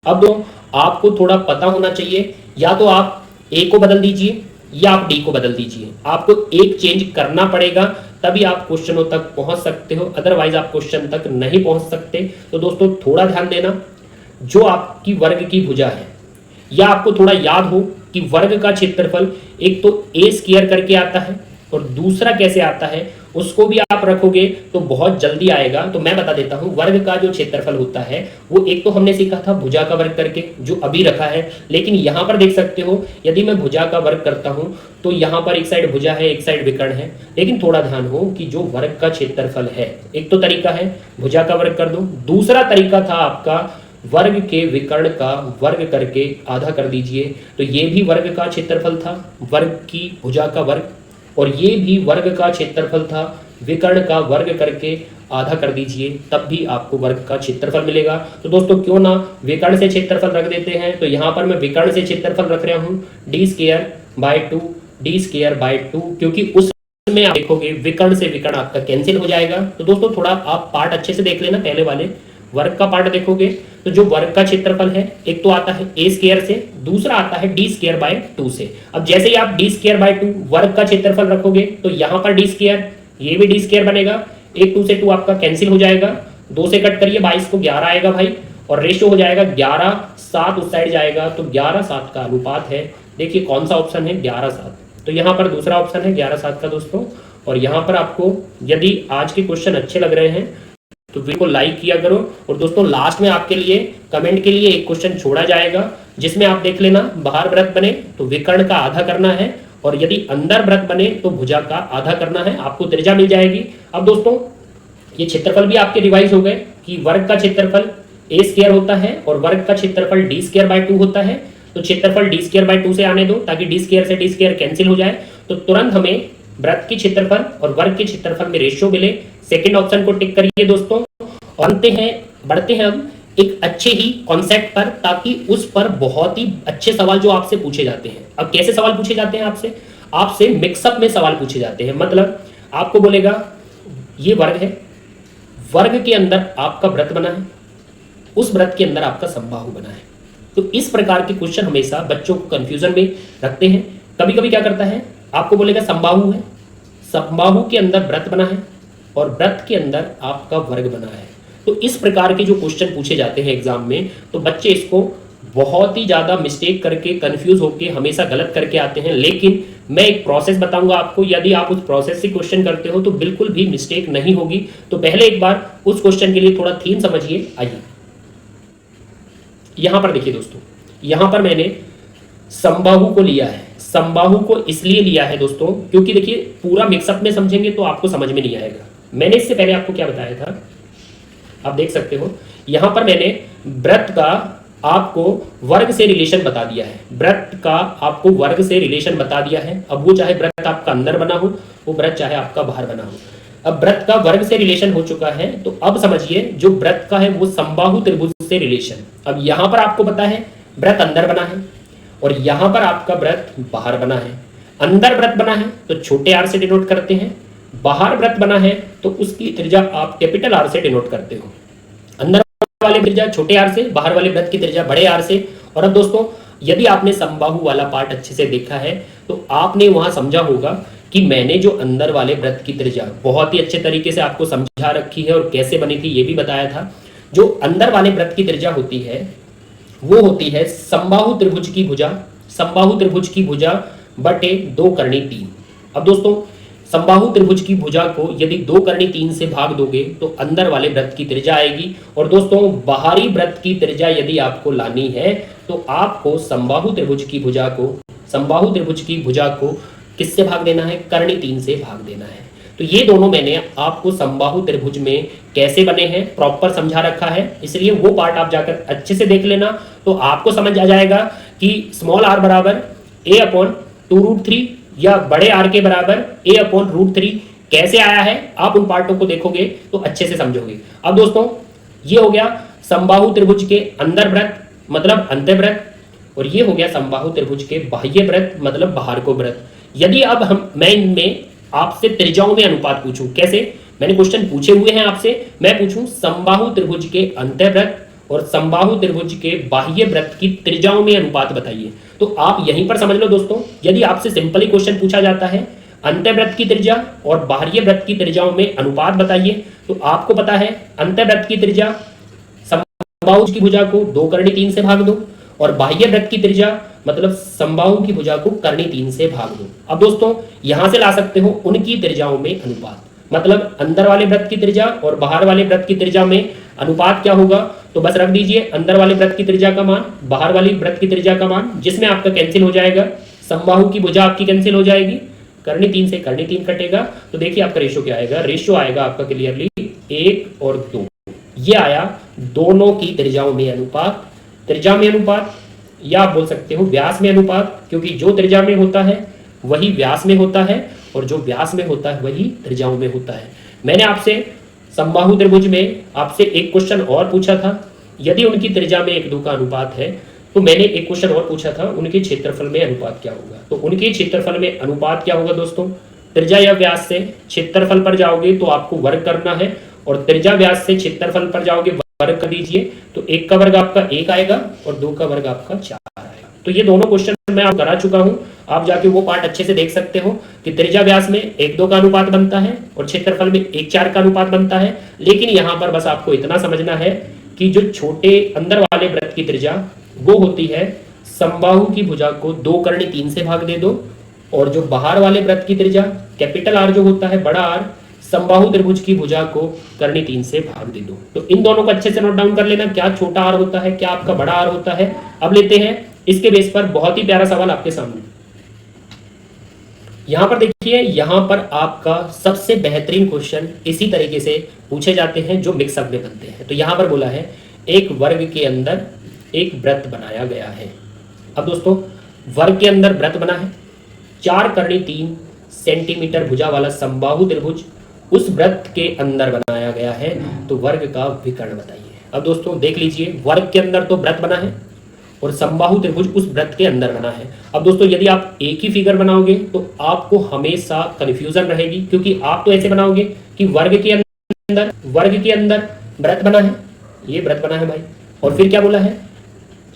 अब तो आपको थोड़ा पता होना चाहिए, या तो आप a को बदल दीजिए या आप d को बदल दीजिए, आपको एक चेंज करना पड़ेगा, तभी आप क्वेश्चनों तक पहुंच सकते हो, अदरवाइज आप क्वेश्चन तक नहीं पहुंच सकते। तो दोस्तों थोड़ा ध्यान देना, जो आपकी वर्ग की भुजा है, या आपको थोड़ा याद हो कि वर्ग का क्षेत्रफल एक तो a स्क्वायर करके आता है और दूसरा कैसे आता है, उसको भी आप रखोगे तो बहुत जल्दी आएगा। तो मैं बता देता हूं, वर्ग का जो क्षेत्रफल होता है वो एक तो हमने सीखा था भुजा का वर्ग करके, जो अभी रखा है, लेकिन यहां पर देख सकते हो यदि मैं भुजा का वर्ग करता हूं तो यहां पर एक साइड भुजा है एक साइड विकर्ण है, लेकिन थोड़ा ध्यान हो कि जो वर्ग का क्षेत्रफल है, एक तो तरीका है भुजा का वर्ग कर दो, दूसरा तरीका था आपका वर्ग के विकर्ण का वर्ग करके आधा कर दीजिए। तो ये भी वर्ग का क्षेत्रफल था, वर्ग की भुजा का वर्ग, और ये भी वर्ग का क्षेत्रफल था, विकर्ण का वर्ग करके आधा कर दीजिए, तब भी आपको वर्ग का क्षेत्रफल मिलेगा। तो दोस्तों क्यों ना विकर्ण से क्षेत्रफल रख देते हैं, तो यहाँ पर मैं विकर्ण से क्षेत्रफल रख रहा हूँ d² 2, क्योंकि उसमें आप देखोगे विकर्ण से विकर्ण आपका कैंसिल हो जाएगा। तो दोस्तों थोड़ा आप पार्ट अच्छे से देख लेना, पहले वाले वर्ग का पार्ट देखोगे तो जो वर्ग का क्षेत्रफल है एक तो आता है a² से, दूसरा आता है d² 2 से। अब जैसे ही आप d² 2 वर्ग का क्षेत्रफल रखोगे तो यहाँ पर d², ये भी d² बनेगा, 1 2 से 2 आपका कैंसिल हो जाएगा, 2 से कट करिए 22 को 11 आएगा भाई, और रेशियो हो जाएगा 11/7 उस साइड जाएगा, तो 11/7 का अनुपात है। देखिए कौन सा ऑप्शन है, 11/7, तो यहाँ पर दूसरा ऑप्शन है 11/7 का दोस्तों। और यहाँ पर आपको यदि आज के क्वेश्चन अच्छे लग रहे हैं तो वीडियो को लाइक किया करो, और दोस्तों लास्ट में आपके लिए कमेंट के लिए एक क्वेश्चन छोड़ा जाएगा जिसमें आप देख लेना, बाहर वृत्त बने तो विकर्ण का आधा करना है, और यदि अंदर वृत्त बने तो भुजा का आधा करना है, आपको त्रिज्या मिल जाएगी। अब दोस्तों ये क्षेत्रफल भी आपके रिवाइज हो गए कि वर्ग का क्षेत्रफल a² होता है और वर्ग का क्षेत्रफल d² 2 होता है। तो क्षेत्रफल d² 2 से आने दो ताकि d² से d² कैंसिल हो जाए, तो तुरंत हमें वृत्त के क्षेत्रफल और वर्ग के क्षेत्रफल में रेशियो मिले। सेकंड ऑप्शन को टिक करिए दोस्तों, और बढ़ते हैं अब एक अच्छे ही कॉन्सेप्ट पर, ताकि उस पर बहुत ही अच्छे सवाल जो आपसे पूछे जाते हैं। अब कैसे सवाल पूछे जाते हैं आपसे मिक्सअप में सवाल पूछे जाते हैं, मतलब आपको बोलेगा ये वर्ग है, वर्ग के अंदर आपका वृत्त बना है, उस वृत्त के अंदर आपका समबाहु बना है। तो इस प्रकार के क्वेश्चन हमेशा बच्चों को कंफ्यूजन में रखते हैं। कभी कभी क्या करता है, आपको बोलेगा समबाहु है, समबाहु के अंदर वृत्त बना है और वृत्त के अंदर आपका वर्ग बना है। तो इस प्रकार के जो क्वेश्चन पूछे जाते हैं एग्जाम में, तो बच्चे इसको बहुत ही ज्यादा मिस्टेक करके कंफ्यूज होकर हमेशा गलत करके आते हैं। लेकिन मैं एक प्रोसेस बताऊंगा आपको, यदि आप उस प्रोसेस से क्वेश्चन करते हो तो बिल्कुल भी मिस्टेक नहीं होगी। तो पहले एक बार उस क्वेश्चन के लिए थोड़ा थीम समझिए। आइए यहां पर देखिए दोस्तों, यहां पर मैंने समबाहु को लिया है। समबाहु को इसलिए लिया है दोस्तों क्योंकि देखिए पूरा मिक्सअप में समझेंगे तो आपको समझ में नहीं आएगा। मैंने इससे पहले आपको क्या बताया था, आप देख सकते हो यहां पर मैंने व्रत का आपको वर्ग से रिलेशन बता दिया है। व्रत का आपको वर्ग से रिलेशन बता दिया है। अब वो चाहे व्रत आपका अंदर बना हो, वो व्रत चाहे आपका बाहर बना हो, अब व्रत का वर्ग से रिलेशन हो चुका है। तो अब समझिए जो व्रत का है वो समबाहु त्रिभुज से रिलेशन। अब यहां पर आपको पता है व्रत अंदर बना है और यहां पर आपका व्रत बाहर बना है। अंदर व्रत बना है तो छोटे आर से डिनोट करते हैं, बाहर व्रत बना है तो उसकी त्रिज्या आप कैपिटल आर से डिनोट करते हो। अंदर वाले त्रिज्या छोटे आर से, बाहर वाले व्रत की त्रिज्या बड़े आर से। और अब दोस्तों यदि आपने समबाहु वाला पार्ट अच्छे से देखा है तो आपने वहां समझा होगा कि मैंने जो अंदर वाले व्रत की त्रिज्या बहुत ही अच्छे तरीके से आपको समझा रखी है और कैसे बनी थी ये भी बताया था। जो अंदर वाले व्रत की त्रिज्या होती है वो होती है समबाहु त्रिभुज की भुजा, समबाहु त्रिभुज की भुजा बटे 2 करनी 3। अब दोस्तों समबाहु त्रिभुज की भुजा को यदि 2 करनी 3 से भाग दोगे तो अंदर वाले व्रत की त्रिज्या आएगी। और दोस्तों बाहरी व्रत की त्रिज्या यदि आपको लानी है तो आपको समबाहु त्रिभुज की भुजा को, समबाहु त्रिभुज की भुजा को किससे भाग देना है, करनी 3 से भाग देना है। तो ये दोनों मैंने आपको समबाहु त्रिभुज में कैसे बने हैं प्रॉपर समझा रखा है, इसलिए वो पार्ट आप जाकर अच्छे से देख लेना तो आपको समझ आ जाएगा कि स्मॉल आर बराबर a अपॉन 2√3 या बड़े आर के बराबर a अपॉन √3 कैसे आया है। आप उन पार्टों को देखोगे तो अच्छे से समझोगे। अब दोस्तों ये हो गया समबाहु त्रिभुज के अंदर व्रत मतलब अंतःव्रत, और ये हो गया समबाहु त्रिभुज के बाह्य व्रत मतलब बाहर को व्रत। यदि अब मैं इनमें आपसे त्रिज्याओं में अनुपात पूछूं, कैसे, मैंने क्वेश्चन पूछे हुए हैं आपसे, मैं पूछूं समबाहु त्रिभुज के अंतःव्रत और समबाहु त्रिभुज के बाह्य व्रत की त्रिज्याओं में अनुपात बताइए, तो आप यहीं पर समझ लो दोस्तों। यदि आपसे सिंपली क्वेश्चन पूछा जाता है अंतःव्रत की त्रिज्या और बाह्य व्रत की त्रिज्याओं में अनुपात बताइए, तो आपको पता है अंतःव्रत की त्रिज्या समबाहु की भुजा को 2 करनी 3 से भाग दो और बाह्य व्रत की त्रिज्या मतलब समबाहु की भुजा को करनी 3 से भाग दो। अब दोस्तों यहां से ला सकते हो उनकी त्रिज्याओं में अनुपात, मतलब अंदर वाले व्रत की त्रिज्या और बाहर वाले व्रत की त्रिज्या में अनुपात क्या होगा, तो बस रख दीजिए अंदर वाले व्रत की त्रिज्या का मान बाहर वाली व्रत की त्रिज्या का मान, जिसमें आपका कैंसिल हो जाएगा, समबाहु की भुजा आपकी कैंसिल हो जाएगी, करनी 3 से करनी 3 कटेगा। तो देखिए आपका रेशियो क्या आएगा, रेशियो आएगा आपका क्लियरली 1 और 2। ये आया दोनों की त्रिज्याओं में अनुपात, त्रिज्या में अनुपात या आप बोल सकते हो व्यास में अनुपात, क्योंकि जो त्रिज्या में होता है वही व्यास में होता है और जो व्यास में होता है वही त्रिज्याओं में होता है। मैंने आपसे समबाहु त्रिभुज में आपसे एक क्वेश्चन और पूछा था, यदि उनकी त्रिज्या में 1-2 का अनुपात है, तो मैंने एक क्वेश्चन और पूछा था उनके क्षेत्रफल में अनुपात क्या होगा। तो उनके क्षेत्रफल में अनुपात क्या होगा दोस्तों, त्रिज्या या व्यास से क्षेत्रफल पर जाओगे तो आपको वर्ग करना है और त्रिज्या व्यास से क्षेत्रफल पर जाओगे वर्ग कर दीजिए, तो 1 का वर्ग आपका 1 आएगा और 2 का वर्ग आपका 4 आएगा। तो ये दोनों क्वेश्चन मैं आपको करा चुका हूं, आप जाके वो पार्ट अच्छे से देख सकते हो कि त्रिज्या व्यास में 1-2 का अनुपात बनता है और क्षेत्रफल में 1-4 का अनुपात बनता है। लेकिन यहां पर बस आपको इतना समझना है कि जो छोटे अंदर वाले व्रत की त्रिज्या वो होती है समबाहु की भुजा को 2 करनी 3 से भाग दे दो, और जो बाहर वाले व्रत की त्रिज्या कैपिटल आर जो होता है बड़ा आर, समबाहु त्रिभुज की भुजा को करनी 3 से भाग दे दो। तो इन दोनों को अच्छे से नोट डाउन कर लेना, क्या छोटा आर होता है क्या आपका बड़ा आर होता है। अब लेते हैं इसके बेस पर बहुत ही प्यारा सवाल आपके सामने। यहां पर देखिए, यहां पर आपका सबसे बेहतरीन क्वेश्चन इसी तरीके से पूछे जाते हैं जो मिक्सअप में बनते हैं। तो यहां पर बोला है एक वर्ग के अंदर एक व्रत बनाया गया है। अब दोस्तों वर्ग के अंदर व्रत बना है, 4 करनी 3 सेंटीमीटर भुजा वाला समबाहु त्रिभुज उस व्रत के अंदर बनाया गया है, तो वर्ग का विकर्ण बताइए। अब दोस्तों देख लीजिए, वर्ग के अंदर तो व्रत बना है और समबाहु त्रिभुज उस व्रत के अंदर बना है। अब दोस्तों यदि आप एक ही फिगर बनाओगे तो आपको हमेशा कंफ्यूजन रहेगी, क्योंकि आप तो ऐसे बनाओगे कि वर्ग के अंदर व्रत बना है, ये व्रत बना है भाई, और फिर क्या बोला है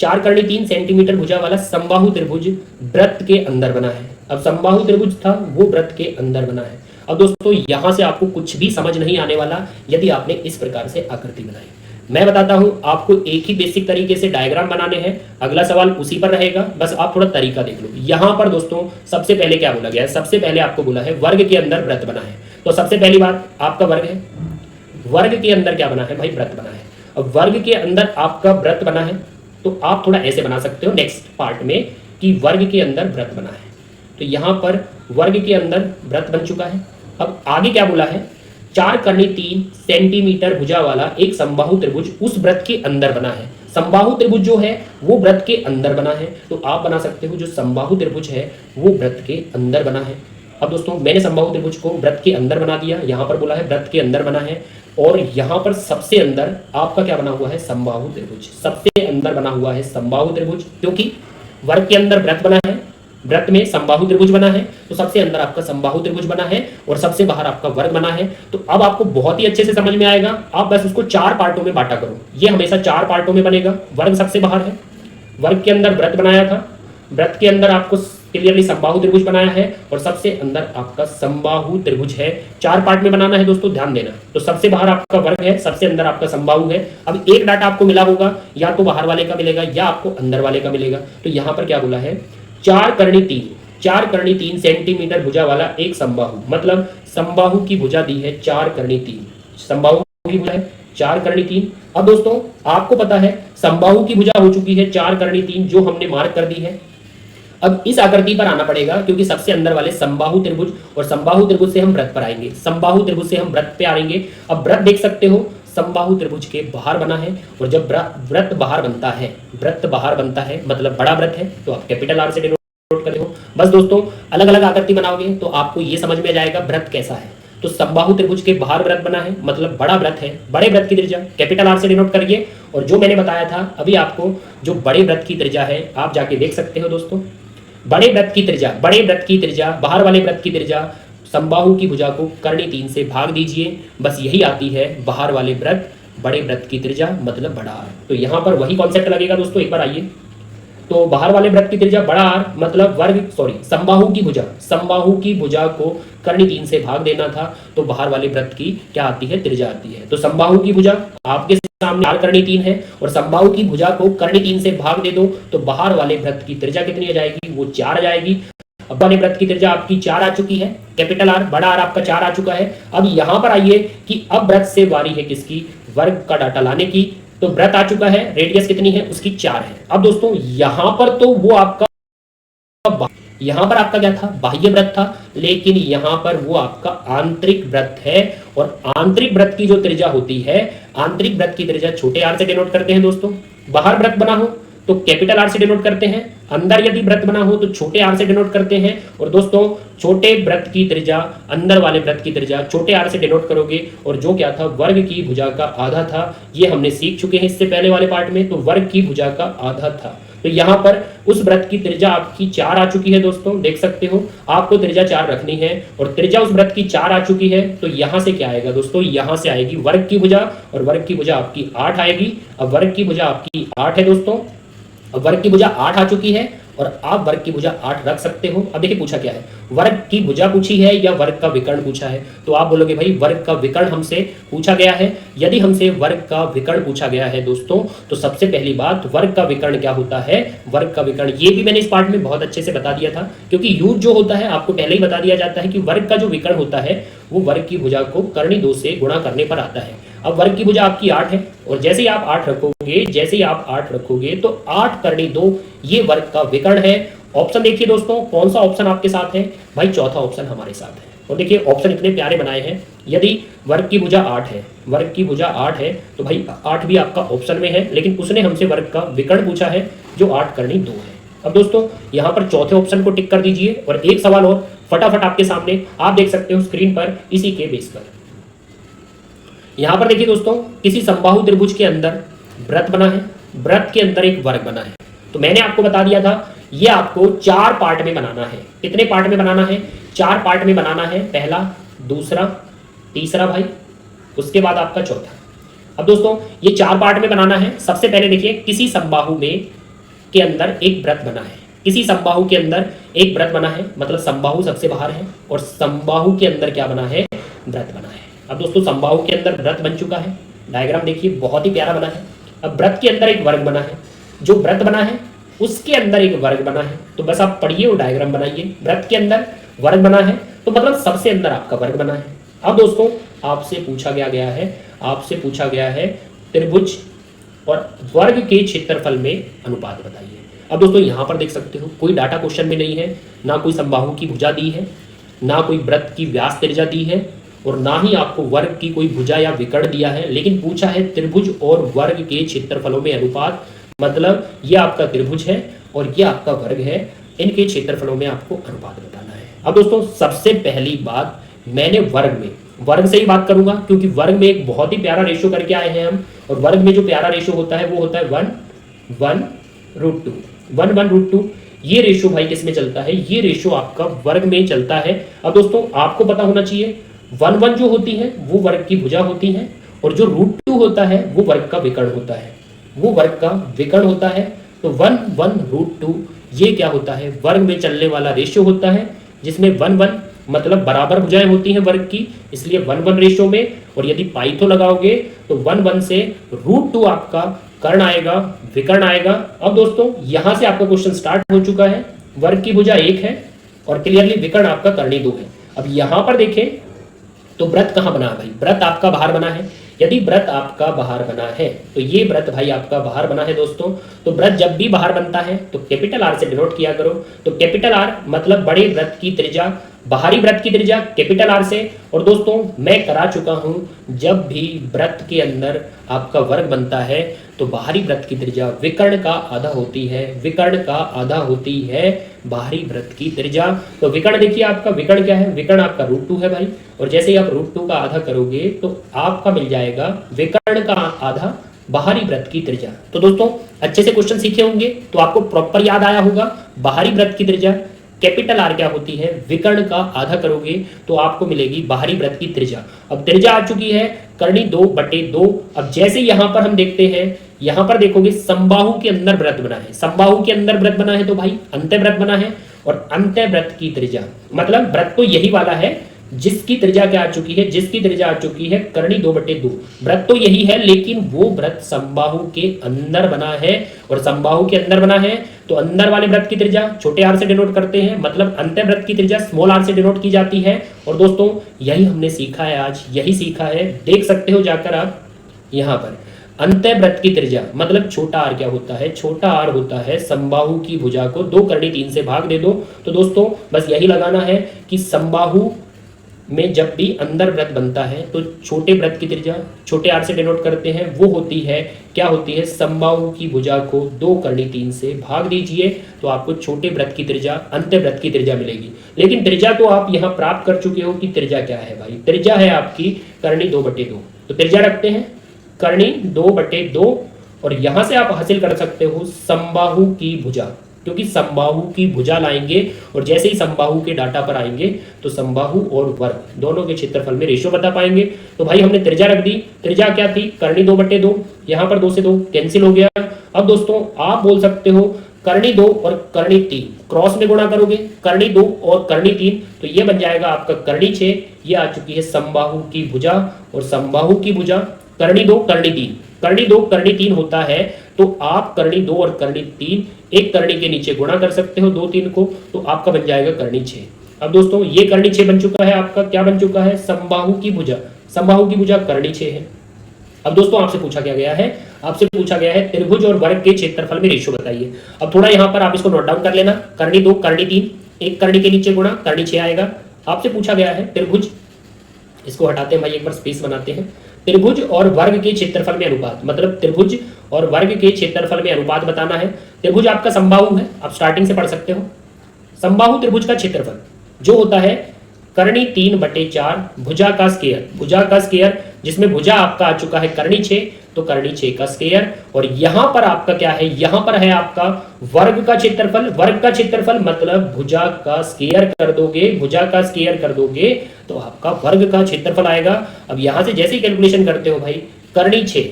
4 करनी 3 सेंटीमीटर भुजा वाला समबाहु त्रिभुज व्रत के अंदर बना है। अब समबाहु त्रिभुज था वो व्रत के अंदर बना है। अब दोस्तों यहां से आपको कुछ भी समझ नहीं आने वाला यदि आपने इस प्रकार से आकृति बनाई। मैं बताता हूं आपको, एक ही बेसिक तरीके से डायग्राम बनाने हैं, अगला सवाल उसी पर रहेगा, बस आप थोड़ा तरीका देख लो। यहां पर दोस्तों सबसे पहले क्या बोला गया है, सबसे पहले आपको बोला है वर्ग के अंदर वृत्त बना है। तो सबसे पहली बात आपका वर्ग है, वर्ग के अंदर क्या बना है भाई, वृत्त बना है। अब वर्ग के अंदर आपका वृत्त बना है तो आप थोड़ा ऐसे बना सकते हो नेक्स्ट पार्ट में कि वर्ग के अंदर वृत्त बना है। तो यहां पर वर्ग के अंदर वृत्त बन चुका है। अब आगे क्या बोला है, 4 कर्णी 3 सेंटीमीटर भुजा वाला एक समबाहु त्रिभुज उस वृत्त के अंदर बना है। समबाहु त्रिभुज जो है वो वृत्त के अंदर बना है। तो आप बना सकते हो जो समबाहु त्रिभुज है वो वृत्त के अंदर बना है। अब दोस्तों मैंने समबाहु त्रिभुज को वृत्त के अंदर बना दिया, यहां पर बोला है वृत्त के अंदर बना है, और यहां पर सबसे अंदर आपका क्या बना हुआ है, समबाहु त्रिभुज। सबसे अंदर बना हुआ है समबाहु त्रिभुज, क्योंकि वर्ग के अंदर वृत्त बना है, वृत्त में समबाहु त्रिभुज बना है, तो सबसे अंदर आपका समबाहु त्रिभुज बना है और सबसे बाहर आपका वर्ग बना है। तो अब आपको बहुत ही अच्छे से समझ में आएगा। आप बस उसको 4 पार्टों में बांटा करो, ये हमेशा 4 पार्टों में बनेगा। वर्ग सबसे बाहर है, वर्ग के अंदर वृत्त बनाया था, वृत्त के अंदर आपको क्लियरली समबाहु त्रिभुज बनाया है और सबसे अंदर आपका समबाहु त्रिभुज है। 4 पार्ट में बनाना है दोस्तों, ध्यान देना। तो सबसे बाहर आपका वर्ग है, सबसे अंदर आपका समबाहु है। अब एक डाटा आपको मिला होगा, या तो बाहर वाले का मिलेगा या आपको अंदर वाले का मिलेगा। तो यहां पर क्या बोला है, 4 कर्णी 3 सेंटीमीटर भुजा वाला एक समबाहु, मतलब समबाहु की भुजा दी है 4 कर्णी 3, समबाहु की भुजा है 4 कर्णी 3। अब दोस्तों आपको पता है समबाहु की भुजा हो चुकी है 4 कर्णी 3, जो हमने मार्क कर दी है। अब इस आकृति पर आना पड़ेगा, क्योंकि सबसे अंदर वाले समबाहु त्रिभुज, और समबाहु त्रिभुज से हम वृत्त पर आएंगे, समबाहु त्रिभुज से हम वृत्त पे आएंगे। अब वृत्त देख सकते हो समबाहु त्रिभुज के बाहर बना है, और जब वृत्त बाहर बनता है, वृत्त बाहर बनता है मतलब बड़ा वृत्त है, तो आप कैपिटल आर से डिनोट करते हो। बस दोस्तों अलग अलग आकृति बनाओगे तो आपको ये समझ में जाएगा वृत्त कैसा है। तो समबाहु त्रिभुज के बाहर वृत्त बना है मतलब बड़ा वृत्त है, बड़े वृत्त की त्रिज्या कैपिटल आर से डिनोट करिए। और जो मैंने बताया था अभी आपको, जो बड़े वृत्त की त्रिज्या है आप जाके देख सकते हो दोस्तों, बड़े वृत्त की त्रिज्या, बड़े वृत्त की त्रिज्या, बाहर वाले वृत्त की त्रिज्या, समबाहु की भुजा को कर्णी 3 से भाग दीजिए, बस यही आती है बाहर वाले वृत्त, बड़े वृत्त की त्रिज्या मतलब बड़ा आर। तो यहां पर वही कॉन्सेप्ट लगेगा दोस्तों, एक बार आइए। तो बाहर वाले वृत्त की त्रिज्या बड़ा आर मतलब समबाहु की भुजा, समबाहु की भुजा को कर्णी 3 से भाग देना था, तो बाहर वाले वृत्त की क्या आती है, त्रिज्या आती है। तो समबाहु की भुजा आपके सामने 4 कर्णी 3 है, और समबाहु की भुजा को कर्णी 3 से भाग दे दो तो बाहर वाले वृत्त की त्रिज्या कितनी आ जाएगी, वो 4 आ जाएगी। अब वाले वृत्त की त्रिज्या आपकी 4 आ चुकी है, कैपिटल आर, बड़ा आर आपका 4 आ चुका है। अब यहां पर आइए कि अब वृत्त से वारी है किसकी, वर्ग का डाटा लाने की। तो वृत्त आ चुका है, रेडियस कितनी है उसकी 4 है। अब दोस्तों यहां पर तो वो आपका, यहां पर आपका क्या था, बाह्य वृत्त था, लेकिन यहां पर वो आपका आंतरिक वृत्त है। और आंतरिक वृत्त की जो त्रिज्या होती है, आंतरिक वृत्त की त्रिज्या छोटे आर से डिनोट करते हैं दोस्तों। बाहर वृत्त बना हो तो कैपिटल आर से डिनोट करते हैं, अंदर यदि वृत्त बना हो तो छोटे आर से डिनोट करते हैं। और दोस्तों छोटे वृत्त की त्रिज्या, अंदर वाले वृत्त की त्रिज्या छोटे आर से डिनोट करोगे, और जो क्या था, वर्ग की भुजा का आधा था, ये हमने सीख चुके हैं इससे पहले वाले पार्ट में। तो वर्ग की भुजा का आधा था, तो यहां पर उस वृत्त की त्रिज्या आपकी 4 आ चुकी है दोस्तों, देख सकते हो। आपको त्रिज्या 4 रखनी है और त्रिज्या उस वृत्त की 4 आ चुकी है, तो यहां से क्या आएगा दोस्तों, यहां से आएगी वर्ग की भुजा, और वर्ग की भुजा आपकी 8 आएगी। अब वर्ग की भुजा आपकी 8 है दोस्तों, अब वर्ग की भुजा 8 आ चुकी है, और आप वर्ग की भुजा 8 रख सकते हो। अब देखिए पूछा क्या है, वर्ग की भुजा पूछी है या वर्ग का विकर्ण पूछा है। तो आप बोलोगे भाई वर्ग का विकर्ण हमसे पूछा गया है। यदि हमसे वर्ग का विकर्ण पूछा गया है दोस्तों, तो सबसे पहली बात, वर्ग का विकर्ण क्या होता है, वर्ग का विकर्ण ये भी मैंने इस पार्ट में बहुत अच्छे से बता दिया था, क्योंकि यूज जो होता है आपको पहले ही बता दिया जाता है कि वर्ग का जो विकर्ण होता है वो वर्ग की भुजा को कर्णी 2 से गुणा करने पर आता है। अब वर्ग की भुजा आपकी 8 है, और जैसे ही आप 8 रखोगे, जैसे ही आप 8 रखोगे तो 8 कर्णी 2 ये वर्ग का विकर्ण है। ऑप्शन देखिए दोस्तों, कौन सा ऑप्शन आपके साथ है भाई, चौथा ऑप्शन हमारे साथ है। और देखिए ऑप्शन इतने प्यारे बनाए हैं, यदि वर्ग की भुजा 8 है, वर्ग की भुजा 8 है, तो भाई 8 भी आपका ऑप्शन में है, लेकिन उसने हमसे वर्ग का विकर्ण पूछा है जो 8 कर्णी 2 है। अब दोस्तों यहां पर चौथे ऑप्शन को टिक कर दीजिए, और एक सवाल और फटाफट आपके सामने आप देख सकते हो स्क्रीन पर, इसी के बेस पर। यहां पर देखिए दोस्तों, किसी समबाहु त्रिभुज के अंदर वृत्त बना है, वृत्त के अंदर एक वर्ग बना है। तो मैंने आपको बता दिया था ये आपको 4 पार्ट में बनाना है। कितने पार्ट में बनाना है, 4 पार्ट में बनाना है, पहला, दूसरा, तीसरा भाई, उसके बाद आपका चौथा। अब दोस्तों ये 4 पार्ट में बनाना है। सबसे पहले देखिए, किसी समबाहु में के अंदर एक वृत्त बना है, किसी समबाहु के अंदर एक वृत्त बना है, मतलब समबाहु सबसे बाहर है, और समबाहु के अंदर क्या बना है, वृत्त बना है। अब दोस्तों समबाहु के अंदर वृत्त बन चुका है, डायग्राम देखिए बहुत ही प्यारा बना है। अब वृत्त के अंदर एक वर्ग बना है, जो वृत्त बना है उसके अंदर एक वर्ग बना है, तो बस आप पढ़िए और डायग्राम बनाइए। वृत्त के अंदर वर्ग बना है तो मतलब सबसे अंदर आपका वर्ग बना है। अब दोस्तों आपसे पूछा गया है त्रिभुज और वर्ग के क्षेत्रफल में अनुपात बताइए। अब दोस्तों यहां पर देख सकते हो कोई डाटा क्वेश्चन में नहीं है, ना कोई समबाहु की भुजा दी है, ना कोई वृत्त की व्यास त्रिज्या दी है, और ना ही आपको वर्ग की कोई भुजा या विकर्ण दिया है, लेकिन पूछा है त्रिभुज और वर्ग के क्षेत्रफलों में अनुपात। मतलब ये आपका त्रिभुज है और ये आपका वर्ग है, इनके क्षेत्रफलों में आपको अनुपात बताना है। अब दोस्तों सबसे पहली बात मैंने वर्ग से ही बात करूंगा, क्योंकि वर्ग में एक बहुत ही प्यारा रेशियो करके आए हैं हम, और वर्ग में जो प्यारा रेशियो होता है वो होता है 1/√2। ये रेशियो भाई किस में चलता है? ये रेशियो आपका वर्ग में चलता है। अब दोस्तों आपको पता होना चाहिए 1 जो होती है वो वर्ग की भुजा होती है, और जो √2 होता है वो वर्ग का विकर्ण होता है, तो 1/√2 ये क्या होता है? वर्ग में चलने वाला रेशियो होता है, जिसमें 1 मतलब बराबर भुजाएं होती हैं वर्ग की, इसलिए 1 रेशियो में। और यदि पाइथो लगाओगे तो 1 से √2 आपका कर्ण आएगा, विकर्ण आएगा। अब दोस्तों यहां से आपका क्वेश्चन स्टार्ट हो चुका है। वर्ग की भुजा 1 है और क्लियरली विकर्ण आपका कर्णी 2 है। अब यहां पर देखें तो व्रत कहां बना है भाई? व्रत आपका बाहर बना है। यदि व्रत आपका बाहर बना है तो ये व्रत भाई आपका बाहर बना है दोस्तों। तो व्रत जब भी बाहर बनता है तो कैपिटल आर से डिनोट किया करो। तो कैपिटल आर मतलब बड़े व्रत की त्रिज्या, बाहरी व्रत की त्रिज्या कैपिटल आर से। और दोस्तों मैं करा चुका हूं, जब भी व्रत के अंदर आपका वर्ग बनता है तो बाहरी व्रत की त्रिज्या विकर्ण का आधा होती है, बाहरी व्रत की त्रिज्या। तो विकर्ण देखिए आपका विकर्ण क्या है? विकर्ण आपका √2 है भाई, और जैसे ही आप √2 का आधा करोगे तो आपका मिल जाएगा विकर्ण का आधा बाहरी व्रत की त्रिज्या। तो दोस्तों अच्छे से क्वेश्चन सीखे होंगे तो आपको प्रॉपर याद आया होगा। बाहरी व्रत की त्रिज्या कैपिटल आर क्या होती है? विकर्ण का आधा करोगे तो आपको मिलेगी बाहरी व्रत की त्रिज्या। अब त्रिज्या आ चुकी है कर्णी 2/2। अब जैसे यहां पर हम देखते हैं, यहां पर देखोगे समबाहु के अंदर व्रत बना है। समबाहु के अंदर व्रत बना है तो भाई अंतःव्रत बना है, और अंतःव्रत की त्रिज्या मतलब व्रत तो यही वाला है जिसकी त्रिज्या क्या आ चुकी है? जिसकी त्रिज्या आ चुकी है कर्णी 2/2। व्रत तो यही है, लेकिन वो व्रत समबाहु के अंदर बना है, और समबाहु के अंदर बना है तो अंदर वाले व्रत की त्रिज्या छोटे आर से डिनोट करते हैं, मतलब अंतःव्रत की त्रिज्या स्मॉल आर से डिनोट की जाती है। और दोस्तों यही हमने सीखा है, आज यही सीखा है। देख सकते हो जाकर आप यहां पर अंतःव्रत की त्रिज्या मतलब छोटा आर क्या होता है? छोटा आर होता है समबाहु की भुजा को 2 कर्णी 3 से भाग दे दो। तो दोस्तों बस यही लगाना है कि समबाहु में जब भी अंदर व्रत बनता है तो छोटे व्रत की त्रिज्या छोटे आर से डिनोट करते हैं, वो होती है क्या होती है? समबाहु की भुजा को 2 कर्णी 3 से भाग दीजिए तो आपको छोटे व्रत की त्रिज्या अंतःव्रत की त्रिज्या मिलेगी। लेकिन त्रिज्या तो आप यहां प्राप्त कर चुके हो कि त्रिज्या क्या है भाई? त्रिज्या है आपकी कर्णी 2/2। तो त्रिज्या रखते हैं कर्णी 2/2, और यहां से आप हासिल कर सकते हो समबाहु की भुजा, क्योंकि समबाहु की भुजा लाएंगे और जैसे ही समबाहु के डाटा पर आएंगे तो समबाहु और वर्ग दोनों के क्षेत्रफल में रेशियो बता पाएंगे। तो भाई हमने त्रिज्या रख दी। त्रिज्या क्या थी? कर्णी 2/2। यहाँ पर 2 से 2 कैंसिल हो गया। अब दोस्तों आप बोल सकते हो कर्णी 2 और कर्णी 3 क्रॉस में गुणा करोगे, कर्णी 2 और कर्णी 3 तो ये बन जाएगा आपका कर्णी 6। ये आ चुकी है समबाहु की भुजा, और समबाहु की भुजा कर्णी 2 कर्णी 3, कर्णी 2 कर्णी 3 होता है। तो आप कर्णी 2 और कर्णी 3 एक कर्णी के नीचे गुणा कर सकते हो 2 3 को, तो आपका बन जाएगा कर्णी 6। अब दोस्तों ये कर्णी 6 बन चुका है, आपका क्या बन चुका है? समबाहु की भुजा। समबाहु की भुजा कर्णी 6 है। अब दोस्तों आपसे पूछा क्या गया है? आपसे पूछा गया है त्रिभुज और वर्ग के क्षेत्रफल में रेशियो बताइए। अब थोड़ा यहां पर आप इसको नोट डाउन कर लेना। कर्णी 2 कर्णी 3 एक कर्णी के नीचे गुणा कर्णी 6 आएगा। आपसे पूछा गया है त्रिभुज, इसको हटाते हैं भाई, एक बार स्पेस बनाते हैं। त्रिभुज और वर्ग के क्षेत्रफल में अनुपात, मतलब त्रिभुज और वर्ग के क्षेत्रफल में अनुपात बताना है। त्रिभुज आपका समबाहु है, आप स्टार्टिंग से पढ़ सकते हो। समबाहु त्रिभुज का क्षेत्रफल जो होता है कर्णी 3/4 भुजा का स्क्वायर, भुजा का स्क्वायर जिसमें भुजा आपका आ चुका है कर्णी 6, तो कर्णी 6 का स्क्वायर। और यहां पर आपका क्या है? यहां पर है आपका वर्ग का क्षेत्रफल। वर्ग का क्षेत्रफल मतलब भुजा का स्क्वायर कर दोगे, भुजा का स्क्वायर कर दोगे तो आपका वर्ग का क्षेत्रफल आएगा। अब यहां से जैसे ही कैलकुलेशन करते हो भाई, कर्णी 6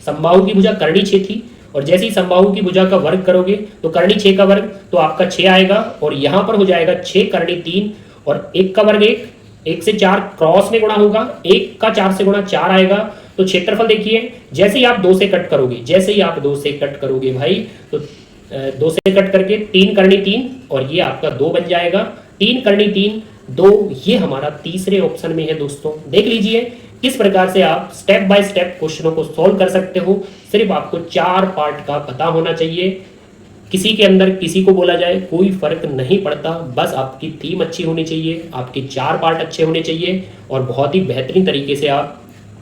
समबाहु की भुजा कर्णी 6 थी, और जैसे ही समबाहु की भुजा का वर्ग करोगे तो कर्णी 6 का वर्ग तो आपका 6 आएगा, और यहां पर हो जाएगा 6 कर्णी 3 और 1 का वर्ग 1, 1 से 4 क्रॉस में गुणा होगा, 1 का 4 से गुणा 4 आएगा। तो क्षेत्रफल देखिए, जैसे ही आप 2 से कट करोगे, जैसे ही आप 2 से कट करोगे भाई, तो 2 से कट करके 3 करनी 3 और ये आपका 2 बन जाएगा। 3 करनी 3 2, ये हमारा तीसरे ऑप्शन में है दोस्तों। देख लीजिए किस प्रकार से आप स्टेप बाय स्टेप क्वेश्चनों को सॉल्व कर सकते हो। सिर्फ आपको 4 पार्ट का पता होना चाहिए। किसी के अंदर किसी को बोला जाए कोई फर्क नहीं पड़ता, बस आपकी थीम अच्छी होनी चाहिए, आपके 4 पार्ट अच्छे होने चाहिए और बहुत ही बेहतरीन तरीके से आप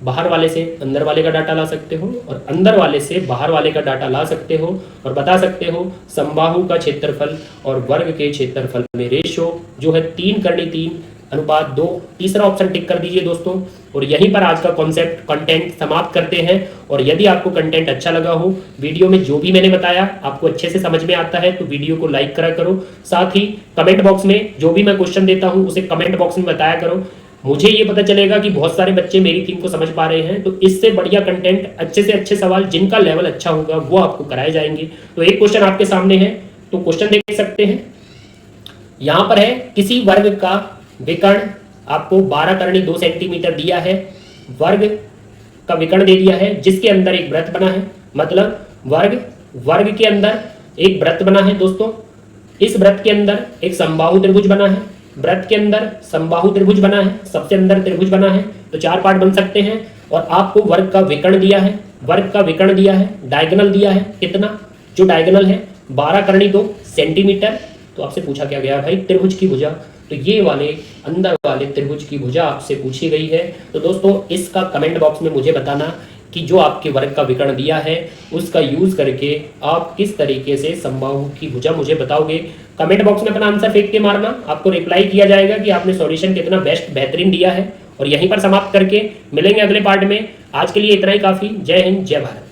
बाहर वाले से अंदर वाले का डाटा ला सकते हो और अंदर वाले से बाहर वाले का डाटा ला सकते हो और बता सकते हो समबाहु का क्षेत्रफल और वर्ग के क्षेत्रफल में रेशो जो है 3 करनी 3 अनुपात 2। तीसरा ऑप्शन टिक कर दीजिए दोस्तों। और यहीं पर आज का कॉन्सेप्ट कंटेंट समाप्त करते हैं। और यदि आपको कंटेंट अच्छा लगा हो, वीडियो में जो भी मैंने बताया आपको अच्छे से समझ में आता है, तो वीडियो को लाइक करा करो। साथ ही कमेंट बॉक्स में जो भी मैं क्वेश्चन देता हूं उसे कमेंट बॉक्स में बताया करो। मुझे ये पता चलेगा कि बहुत सारे बच्चे मेरी थीम को समझ पा रहे हैं, तो इससे बढ़िया कंटेंट, अच्छे से अच्छे सवाल जिनका लेवल अच्छा होगा वो आपको कराए जाएंगे। तो एक क्वेश्चन आपके सामने है, तो क्वेश्चन देख सकते हैं। यहां पर है किसी वर्ग का विकर्ण आपको 12 करनी 2 सेंटीमीटर दिया है, वर्ग का विकर्ण दे दिया है जिसके अंदर एक वृत्त बना है, मतलब वर्ग के अंदर एक वृत्त बना है दोस्तों। इस वृत्त के अंदर एक समबाहु त्रिभुज बना है, वृत्त के अंदर समबाहु त्रिभुज बना है, सबसे अंदर त्रिभुज बना है, तो 4 पार्ट बन सकते हैं। और आपको वर्ग का विकर्ण दिया है, वर्ग का विकर्ण दिया है, डायगोनल दिया है कितना, जो डायगोनल है 12 करनी 2 सेंटीमीटर। तो आपसे पूछा क्या गया भाई, त्रिभुज की भुजा, तो ये वाले अंदर वाले त्रिभुज की भुजा आपसे पूछी गई है। तो दोस्तों इसका कमेंट बॉक्स में मुझे बताना कि जो आपके वर्ग का विकर्ण दिया है उसका यूज करके आप किस तरीके से समबाहु की भुजा मुझे बताओगे। कमेंट बॉक्स में अपना आंसर फेंक के मारना, आपको रिप्लाई किया जाएगा कि आपने सॉल्यूशन कितना बेहतरीन दिया है। और यहीं पर समाप्त करके मिलेंगे अगले पार्ट में। आज के लिए इतना ही काफी। जय हिंद, जय भारत।